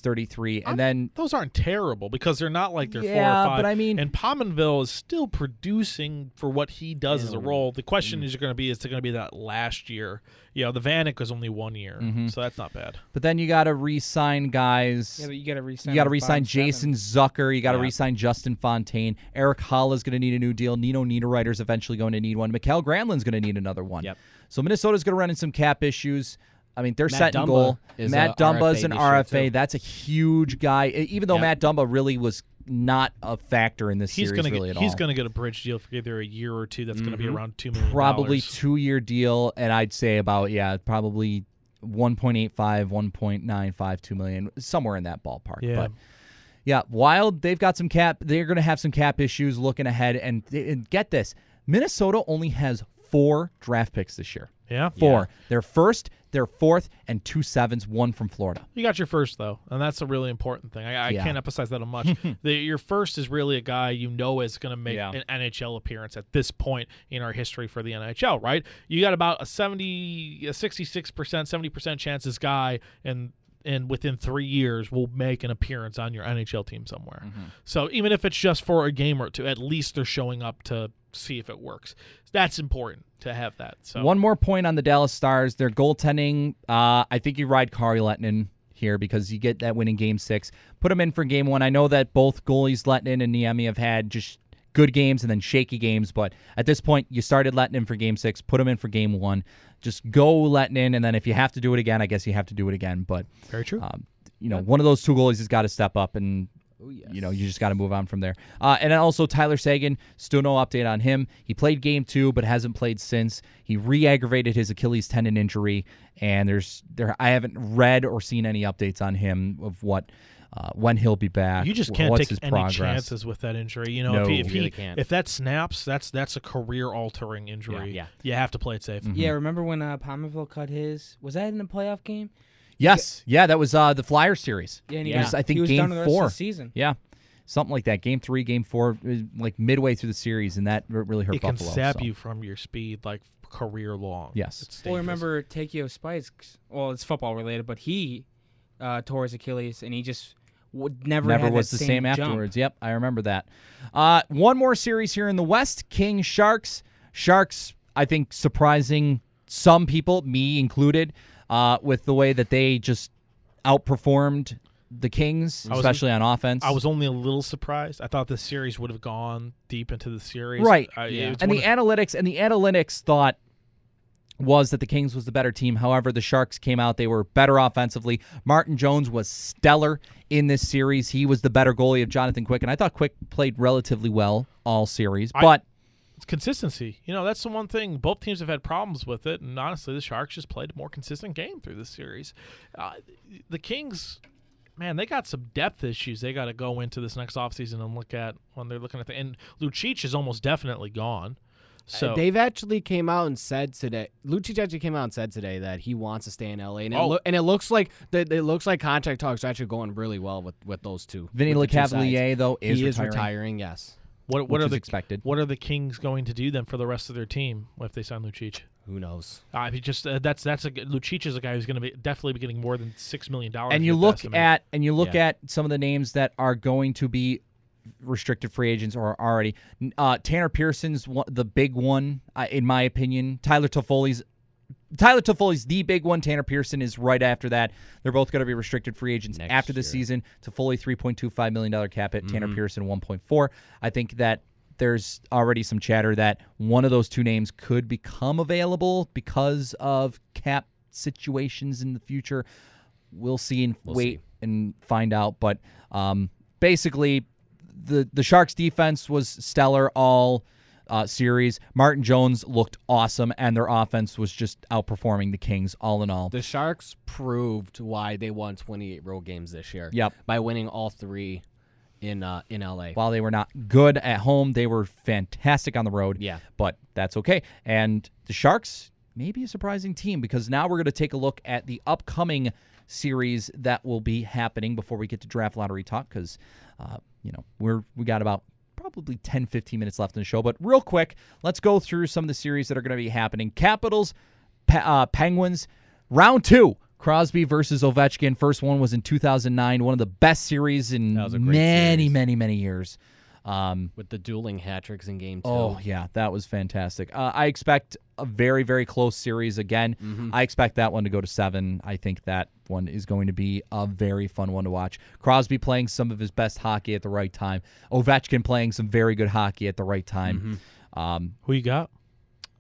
33. And then those aren't terrible because they're not like they're 4 or 5. But I mean, and Pominville is still producing for what he does as a role. The question is going to be that last year? The Vanek was only 1 year, so that's not bad. But then you got to re-sign guys. Yeah, but you got to re-sign. You got to re-sign Jason Zucker. You got to re-sign Justin Fontaine. Eric Hall is going to need a new deal. Nino Niederreiter's eventually going to need one. Mikael Granlund's going to need another one. Yep. So Minnesota's going to run into some cap issues. I mean, they're setting Dumba goal. Matt Dumba's RFA an RFA. That's a huge guy. Even though Matt Dumba really was not a factor in this series really at all. He's going to get a bridge deal for either a year or 2 that's going to be around $2 million. Probably 2-year deal, and I'd say about, probably 1.85, 1.95, $2 million, somewhere in that ballpark. Yeah. But Wild, they've got some cap. They're going to have some cap issues looking ahead. And get this, Minnesota only has 4 draft picks this year. Yeah. 4. Their first, They're 4th and 2 7s, one from Florida. You got your first, though, and that's a really important thing. I can't emphasize that much. Your first is really a guy you know is going to make an NHL appearance at this point in our history for the NHL, right? You got about a 66%, 70% chance this guy and within 3 years will make an appearance on your NHL team somewhere. So even if it's just for a game or two, at least they're showing up to see if it works. That's important to have that. So one more point on the Dallas Stars. Their goaltending, I think you ride Kari Lehtinen here because you get that win in Game 6. Put them in for Game 1. I know that both goalies, Lehtinen and Niemi, have had just good games and then shaky games, but at this point, you started Lehtinen for Game 6. Put them in for Game 1. Just go Lehtinen, and then if you have to do it again, I guess you have to do it again. But very true. One of those two goalies has got to step up, and you just got to move on from there. And then also Tyler Seguin, still no update on him. He played Game 2, but hasn't played since. He re-aggravated his Achilles tendon injury, and I haven't read or seen any updates on him of what. When he'll be back. You just can't take any chances with that injury. No, if that snaps, that's a career-altering injury. Yeah. You have to play it safe. Yeah, remember when Palmerville cut his? Was that in the playoff game? Yes. Yeah, that was the Flyers series. Yeah, and it was, I think, he was Game done the rest 4. of the season. Yeah, something like that. Game 3, Game 4, like midway through the series, and that really hurt Buffalo. It can sap you from your speed, like career long. Yes. Well, remember Takeo Spikes? Well, it's football related, but he tore his Achilles, and he just never was the same jump. afterwards. Yep, I remember that. One more series here in the West, Kings Sharks. Sharks, I think, surprising some people, me included, with the way that they just outperformed the Kings, especially on offense. I was only a little surprised. I thought this series would have gone deep into the series. Right. And the analytics thought was that the Kings was the better team. However, the Sharks came out. They were better offensively. Martin Jones was stellar in this series. He was the better goalie of Jonathan Quick, and I thought Quick played relatively well all series. But it's consistency. That's the one thing. Both teams have had problems with it, and honestly, the Sharks just played a more consistent game through this series. The Kings, man, they got some depth issues they got to go into this next offseason and look at when they're looking at and Lucic is almost definitely gone. So they've actually came out and said today. Lucic actually came out and said today that he wants to stay in LA, and it looks like contract talks are actually going really well with those two. Vinny Lecavalier though is retiring. Yes. What are the expected? What are the Kings going to do then for the rest of their team if they sign Lucic? Who knows? Lucic is a guy who's going to definitely be getting more than $6 million. And you look at some of the names that are going to be restricted free agents or already. Tanner Pearson's the big one, in my opinion. Tyler Toffoli's the big one. Tanner Pearson is right after that. They're both going to be restricted free agents after the season. Toffoli, $3.25 million cap hit. Tanner Pearson, 1.4. I think that there's already some chatter that one of those two names could become available because of cap situations in the future. We'll see and wait and find out. But basically, the Sharks' defense was stellar all series. Martin Jones looked awesome, and their offense was just outperforming the Kings all in all. The Sharks proved why they won 28 road games this year. Yep. By winning all 3 in LA. While they were not good at home, they were fantastic on the road. Yeah. But that's okay. And the Sharks may be a surprising team because now we're going to take a look at the upcoming series that will be happening before we get to draft lottery talk because, we got about probably 10, 15 minutes left in the show. But real quick, let's go through some of the series that are going to be happening. Capitals, Penguins, round 2. Crosby versus Ovechkin. First one was in 2009, one of the best series in many years. With the dueling hat tricks in Game 2. Oh, yeah, that was fantastic. I expect a very, very close series again. Mm-hmm. I expect that one to go to 7. I think that one is going to be a very fun one to watch. Crosby playing some of his best hockey at the right time. Ovechkin playing some very good hockey at the right time. Mm-hmm. Who you got?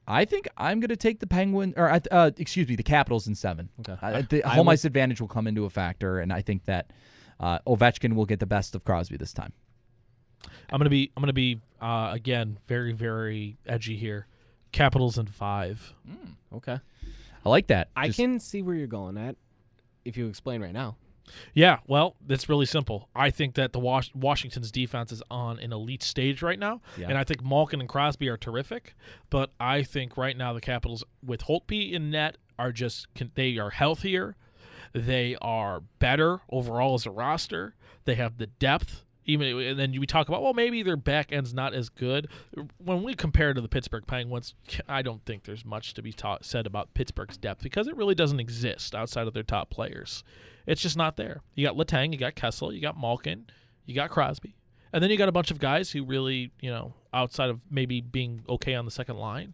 I think I'm going to take the the Capitals in 7. Okay. The home ice advantage will come into a factor, and I think that Ovechkin will get the best of Crosby this time. I'm gonna be again very, very edgy here. Capitals in 5. Okay. I like that. I can see where you're going at if you explain right now. Yeah, well, that's really simple. I think that the Washington's defense is on an elite stage right now, and I think Malkin and Crosby are terrific. But I think right now the Capitals, with Holtby in net, are they are healthier. They are better overall as a roster. They have the depth. And then we talk about, well, maybe their back end's not as good. When we compare to the Pittsburgh Penguins, I don't think there's much to be said about Pittsburgh's depth because it really doesn't exist outside of their top players. It's just not there. You got Lehtinen, you got Kessel, you got Malkin, you got Crosby. And then you got a bunch of guys who really, outside of maybe being okay on the second line,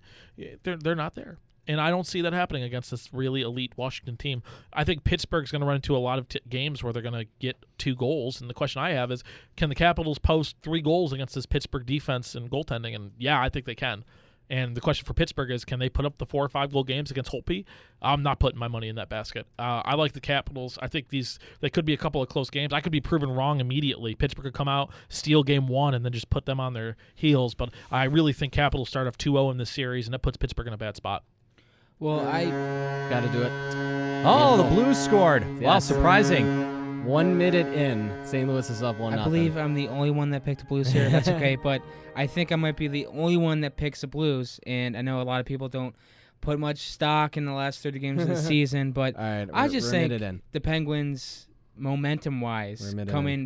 they're not there. And I don't see that happening against this really elite Washington team. I think Pittsburgh's going to run into a lot of games where they're going to get 2 goals. And the question I have is, can the Capitals post 3 goals against this Pittsburgh defense and goaltending? And, yeah, I think they can. And the question for Pittsburgh is, can they put up the 4 or 5 goal games against Holtby? I'm not putting my money in that basket. I like the Capitals. I think they could be a couple of close games. I could be proven wrong immediately. Pittsburgh could come out, steal game 1, and then just put them on their heels. But I really think Capitals start off 2-0 in this series, and that puts Pittsburgh in a bad spot. Well, I got to do it. Oh, the Blues scored. Yes. Wow, surprising. 1 minute in, St. Louis is up 1-0. I believe I'm the only one that picked the Blues here. That's okay, but I think I might be the only one that picks the Blues, and I know a lot of people don't put much stock in the last 30 games of the season, but all right, I just think in. the Penguins, momentum-wise,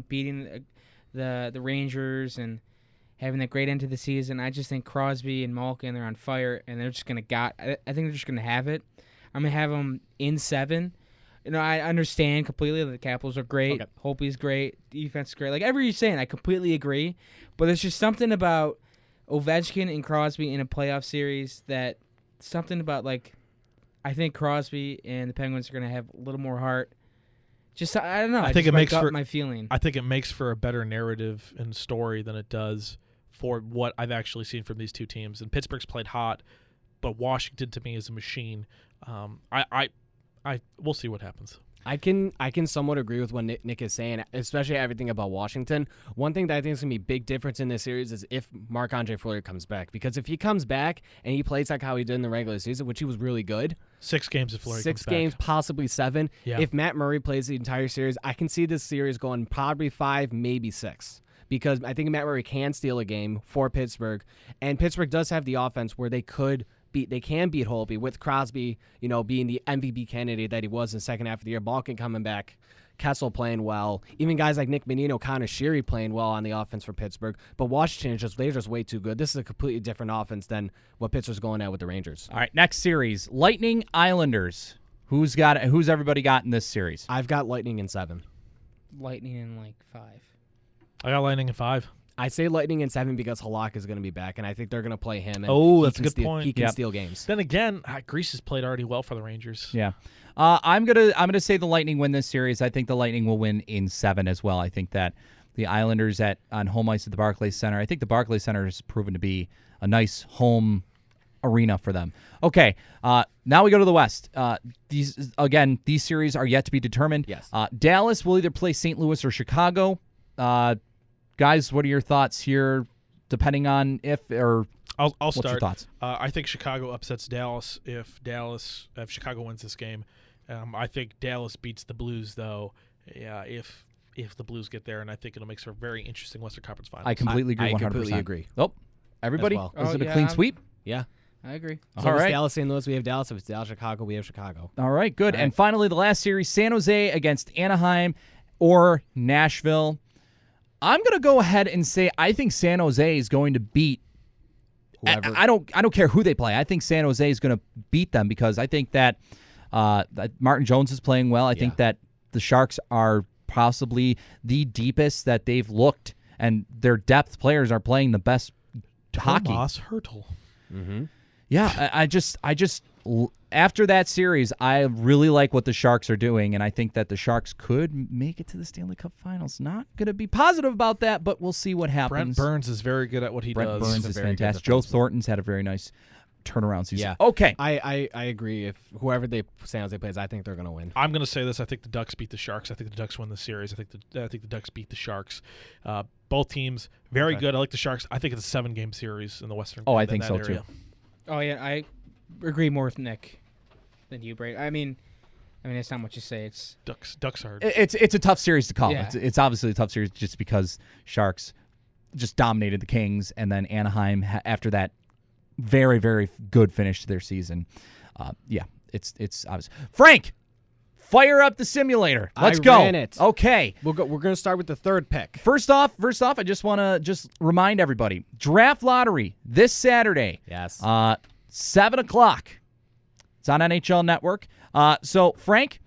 beating the Rangers and having that great end to the season. I just think Crosby and Malkin, they're on fire, and they're just going to I think they're just going to have it. I'm going to have them in 7. I understand completely that the Capitals are great. Okay. Holtby's great. Defense is great. Like everything you're saying, I completely agree. But there's just something about Ovechkin and Crosby in a playoff series I think Crosby and the Penguins are going to have a little more heart. I don't know. I think it makes for my feeling. I think it makes for a better narrative and story than it does for what I've actually seen from these two teams. And Pittsburgh's played hot, but Washington to me is a machine. We'll see what happens. I can somewhat agree with what Nick is saying, especially everything about Washington. One thing that I think is going to be a big difference in this series is if Marc-Andre Fleury comes back. Because if he comes back and he plays like how he did in the regular season, which he was really good. 6 games if Fleury comes back. 6 games, possibly 7. Yeah. If Matt Murray plays the entire series, I can see this series going probably 5, maybe 6. Because I think Matt Murray can steal a game for Pittsburgh. And Pittsburgh does have the offense where they can beat Holtby with Crosby, being the MVP candidate that he was in the second half of the year. Malkin coming back, Kessel playing well, even guys like Nick Menino, Connor Sheary playing well on the offense for Pittsburgh. But Washington they're just way too good. This is a completely different offense than what Pittsburgh's going at with the Rangers. All right, next series, Lightning Islanders. Who's everybody got in this series? I've got Lightning in 7. Lightning in 5. I got Lightning in 5. I say Lightning in 7 because Halak is going to be back, and I think they're going to play him. And that's a good point. He can steal games. Then again, Greece has played already well for the Rangers. Yeah, I'm gonna say the Lightning win this series. I think the Lightning will win in 7 as well. I think that the Islanders on home ice at the Barclays Center. I think the Barclays Center has proven to be a nice home arena for them. Okay, now we go to the West. These series are yet to be determined. Yes. Dallas will either play St. Louis or Chicago. Guys, what are your thoughts here, depending on I'll what's start. Your thoughts? I think Chicago upsets Dallas if Chicago wins this game. I think Dallas beats the Blues, though, if the Blues get there, and I think it'll make for a very interesting Western Conference Finals. I completely agree 100%. I completely agree. Oh, everybody? Well. Is it a clean sweep? Yeah. I agree. So all right. Dallas, St. Louis, we have Dallas. If it's Dallas, Chicago, we have Chicago. All right, good. All right. And finally, the last series, San Jose against Anaheim or Nashville. I'm going to go ahead and say I think San Jose is going to beat whoever. I don't care who they play. I think San Jose is going to beat them because I think that Martin Jones is playing well. I think that the Sharks are possibly the deepest that they've looked, and their depth players are playing the best hockey. Tomas Hertl. Mm-hmm. Yeah, I just after that series, I really like what the Sharks are doing, and I think that the Sharks could make it to the Stanley Cup Finals. Not going to be positive about that, but we'll see what happens. Brent Burns is very good at what he does. Brent Burns is fantastic. Joe Thornton's had a very nice turnaround season. Yeah. Okay. I agree. If whoever San Jose plays, I think they're going to win. I'm going to say this. I think the Ducks beat the Sharks. I think the Ducks win the series. I think the Ducks beat the Sharks. Both teams very good. I like the Sharks. I think it's a 7-game series in the Western. Oh, I think so area. too. Oh yeah, I agree more with Nick than you, Brayton. I mean, it's not much to say. It's Ducks are. It's a tough series to call. Yeah. It's obviously a tough series just because Sharks just dominated the Kings, and then Anaheim after that very, very good finish to their season. it's obvious. Frank, fire up the simulator. Let's go. Ran it. Okay. We're going to start with the third pick. First off, I just want to remind everybody, Draft Lottery this Saturday. Yes. 7 o'clock. It's on NHL Network. So, Frank,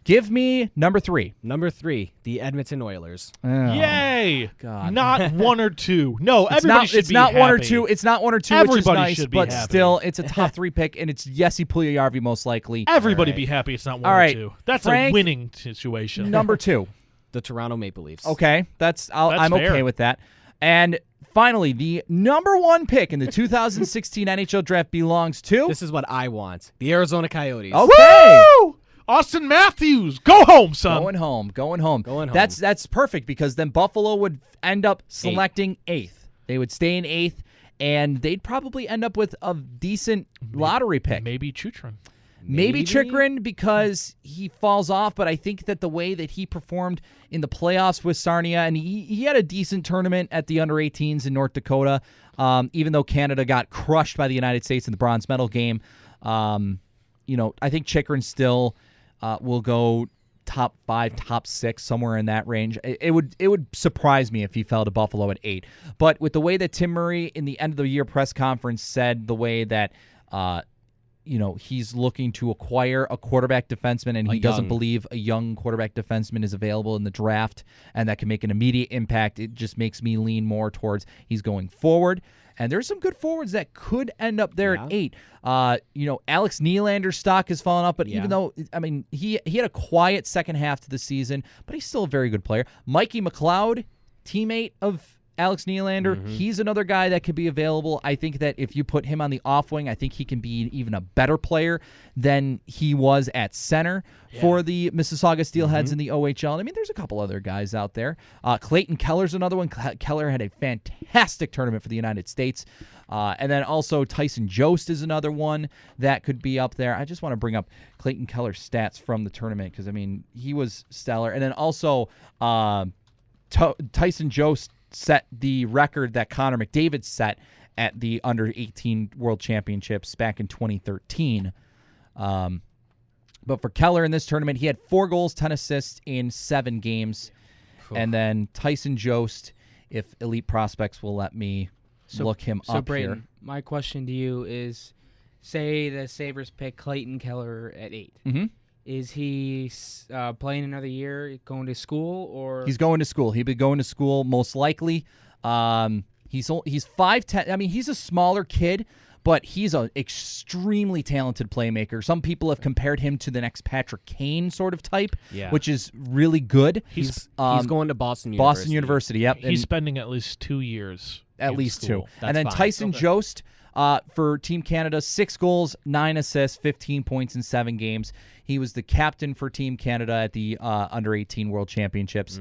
give me number 3. Number 3, the Edmonton Oilers. Oh, Yay! God. Not 1 or 2. No, everybody should be It's not happy. 1 or 2. It's not 1 or 2, which is Everybody nice, should be but happy. still, it's a top 3 pick, and it's Jesse Puljujarvi most likely. Everybody be happy it's not 1 All right, or 2. That's Frank, a winning situation. Number 2. The Toronto Maple Leafs. Okay, I'm okay fair. with that. And finally, the number 1 pick in the 2016 NHL Draft belongs to. This is what I want. The Arizona Coyotes. Okay. Woo! Austin Matthews, go home, son. Going home. Going home. That's perfect because then Buffalo would end up selecting 8th. They would stay in 8th, and they'd probably end up with a decent lottery pick. Maybe Chutrin. Maybe Chikrin because he falls off, but I think that the way that he performed in the playoffs with Sarnia, and he had a decent tournament at the under-18s in North Dakota, even though Canada got crushed by the United States in the bronze medal game. I think Chikrin still will go top 5, top 6, somewhere in that range. It would surprise me if he fell to Buffalo at 8. But with the way that Tim Murray in the end of the year press conference said the way that he's looking to acquire a quarterback defenseman, and he doesn't believe a young quarterback defenseman is available in the draft and that can make an immediate impact. It just makes me lean more towards he's going forward. And there's some good forwards that could end up there at 8. Alex Nylander's stock has fallen up, but even though, he had a quiet second half to the season, but he's still a very good player. Mikey McLeod, teammate of Alex Nylander, he's another guy that could be available. I think that if you put him on the off wing, I think he can be even a better player than he was at center for the Mississauga Steelheads in the OHL. And there's a couple other guys out there. Clayton Keller's another one. Keller had a fantastic tournament for the United States. And then also Tyson Jost is another one that could be up there. I just want to bring up Clayton Keller's stats from the tournament because, he was stellar. And then also Tyson Jost set the record that Connor McDavid set at the under-18 World Championships back in 2013. But for Keller in this tournament, he had 4 goals, 10 assists in 7 games. Cool. And then Tyson Jost, if Elite Prospects will let me look him up Brayton, here. My question to you is, say the Sabres pick Clayton Keller at 8. Mm-hmm. Is he playing another year, going to school, or he's going to school? He'll be going to school most likely. He's 5'10". He's a smaller kid, but he's an extremely talented playmaker. Some people have compared him to the next Patrick Kane sort of type, which is really good. He's going to Boston University. Boston University, yep. He's spending at least 2 years. At least school. 2. And then fine. Tyson Jost for Team Canada, 6 goals, 9 assists, 15 points in 7 games. He was the captain for Team Canada at the Under-18 World Championships.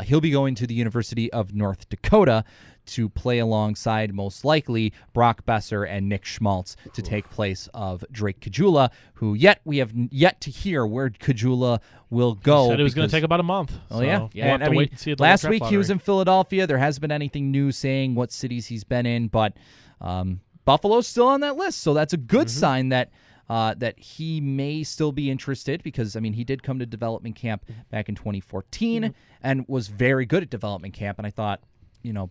He'll be going to the University of North Dakota to play alongside, most likely, Brock Besser and Nick Schmaltz to take place of Drake Caggiula, who we have yet to hear where Caggiula will go. He said it was going to take about a month. Oh, so yeah. We'll have to wait and see at the last draft week he was lottery. in Philadelphia. There hasn't been anything new saying what cities he's been in, but Buffalo's still on that list, so that's a good sign that he may still be interested because, he did come to development camp back in 2014 and was very good at development camp, and I thought,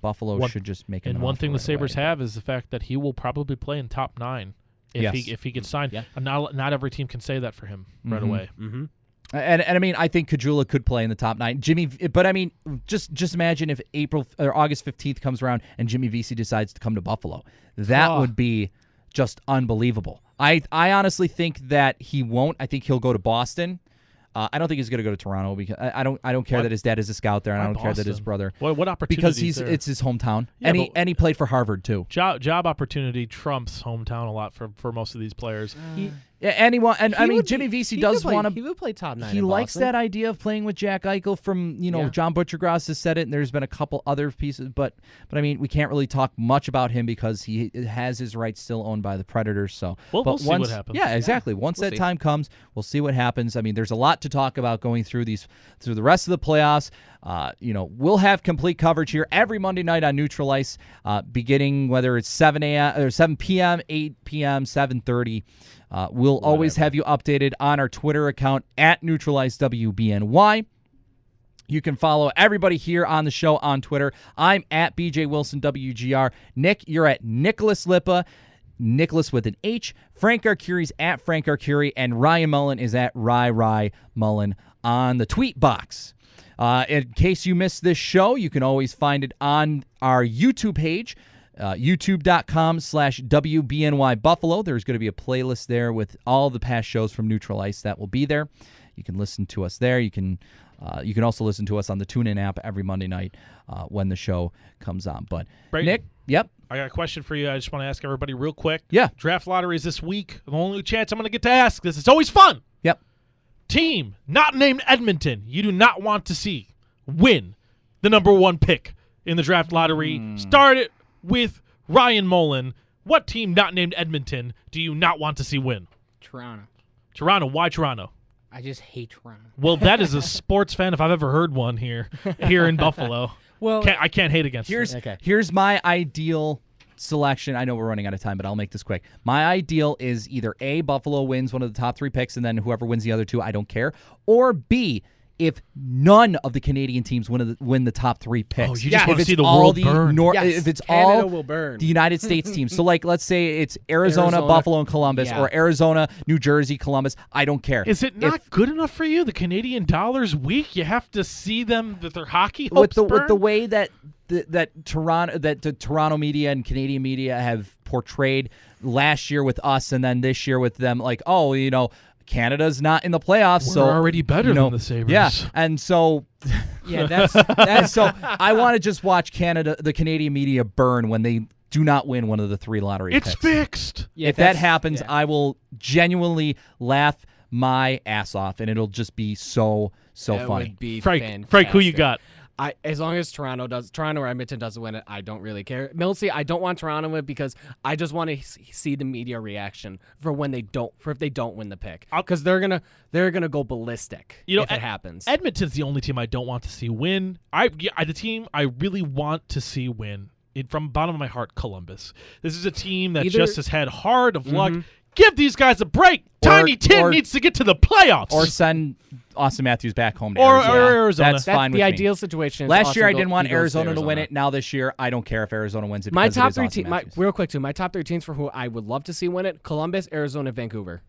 Buffalo should just make him And an one offer thing the right Sabres away. have is the fact that he will probably play in top 9 if he gets signed. Yeah. And not every team can say that for him right away. Mm-hmm. And I think Caggiula could play in the top 9. Just imagine if April or August 15th comes around and Jimmy Vesey decides to come to Buffalo. That would be just unbelievable. I honestly think that he won't. I think he'll go to Boston. I don't think he's going to go to Toronto because I don't care that his dad is a scout there, and I don't care that his brother. What opportunity? Because it's his hometown, Yeah, and he played for Harvard too. Job opportunity trumps hometown a lot for most of these players. Jimmy Vesey does want to. He would play top 9. He in likes Boston. that idea of playing with Jack Eichel from, John Butchergross has said it, and there's been a couple other pieces, but we can't really talk much about him because he has his rights still owned by the Predators. So we'll see what happens. Yeah, exactly. Once we'll that see. time comes, we'll see what happens. There's a lot to talk about going through the rest of the playoffs. we'll have complete coverage here every Monday night on Neutral Ice, beginning whether it's 7 a.m. or 7 p.m., 8 p.m., 7:30. We'll always have you updated on our Twitter account at Neutral Ice WBNY. You can follow everybody here on the show on Twitter. I'm at BJ Wilson WGR. Nick, you're at Nicholas Lippa, Nicholas with an H. Frank Arcury's at Frank Arcury, and Ryan Mullen is at Rye Mullen on the tweet box. In case you missed this show, you can always find it on our YouTube page, youtube.com/WBNY Buffalo. There's going to be a playlist there with all the past shows from Neutral Ice that will be there. You can listen to us there. You can also listen to us on the TuneIn app every Monday night when the show comes on. But Brayton, Nick, yep. I got a question for you. I just want to ask everybody real quick. Yeah. Draft lottery is this week. The only chance I'm going to get to ask this. It's always fun. Yep. Team not named Edmonton you do not want to see win the number 1 pick in the draft lottery. Start it with Ryan Mullen. What team not named Edmonton do you not want to see win? Toronto. Toronto. Why Toronto? I just hate Toronto. Well, that is a sports fan if I've ever heard one here in Buffalo. Well, I can't hate against it. Here's my ideal selection. I know we're running out of time, but I'll make this quick. My ideal is either A, Buffalo wins one of the top 3 picks, and then whoever wins the other 2, I don't care. Or B, if none of the Canadian teams win the top 3 picks. Oh, you just want to see the world burn. If it's Canada all will burn. the United States teams. So, let's say it's Arizona, Buffalo, and Columbus, or Arizona, New Jersey, Columbus. I don't care. Is it not good enough for you? The Canadian dollar's weak. You have to see them with their hockey hopes burn? With the way that the Toronto media and Canadian media have portrayed last year with us, and then this year with them, Canada's not in the playoffs, We're so already better than the Sabres. Yeah, and so that's so I want to just watch the Canadian media burn when they do not win one of the 3 lottery picks. It's fixed. Yeah, if that happens, I will genuinely laugh my ass off, and it'll just be so funny. Would be Frank, who you got? As long as Toronto or Edmonton doesn't win it, I don't really care. Millsy, I don't want Toronto to win because I just want to see the media reaction for if they don't win the pick, because they're gonna go ballistic if it happens. Edmonton's the only team I don't want to see win. The team I really want to see win, from the bottom of my heart, Columbus. This is a team that just has had hard of luck. Give these guys a break. Tiny Tim needs to get to the playoffs. Or send Austin Matthews back home to Arizona. That's fine with the me. ideal situation. Last year I didn't want Arizona to win it. Now this year I don't care if Arizona wins it. My top 3 teams, real quick too. My top 3 teams for who I would love to see win it: Columbus, Arizona, Vancouver.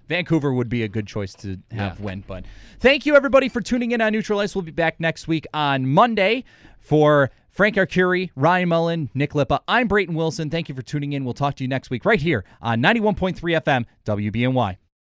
Vancouver would be a good choice to have win. But thank you everybody for tuning in on Neutral Ice. We'll be back next week on Monday for Frank Arcury, Ryan Mullen, Nick Lippa. I'm Brayton Wilson. Thank you for tuning in. We'll talk to you next week right here on 91.3 FM WBNY.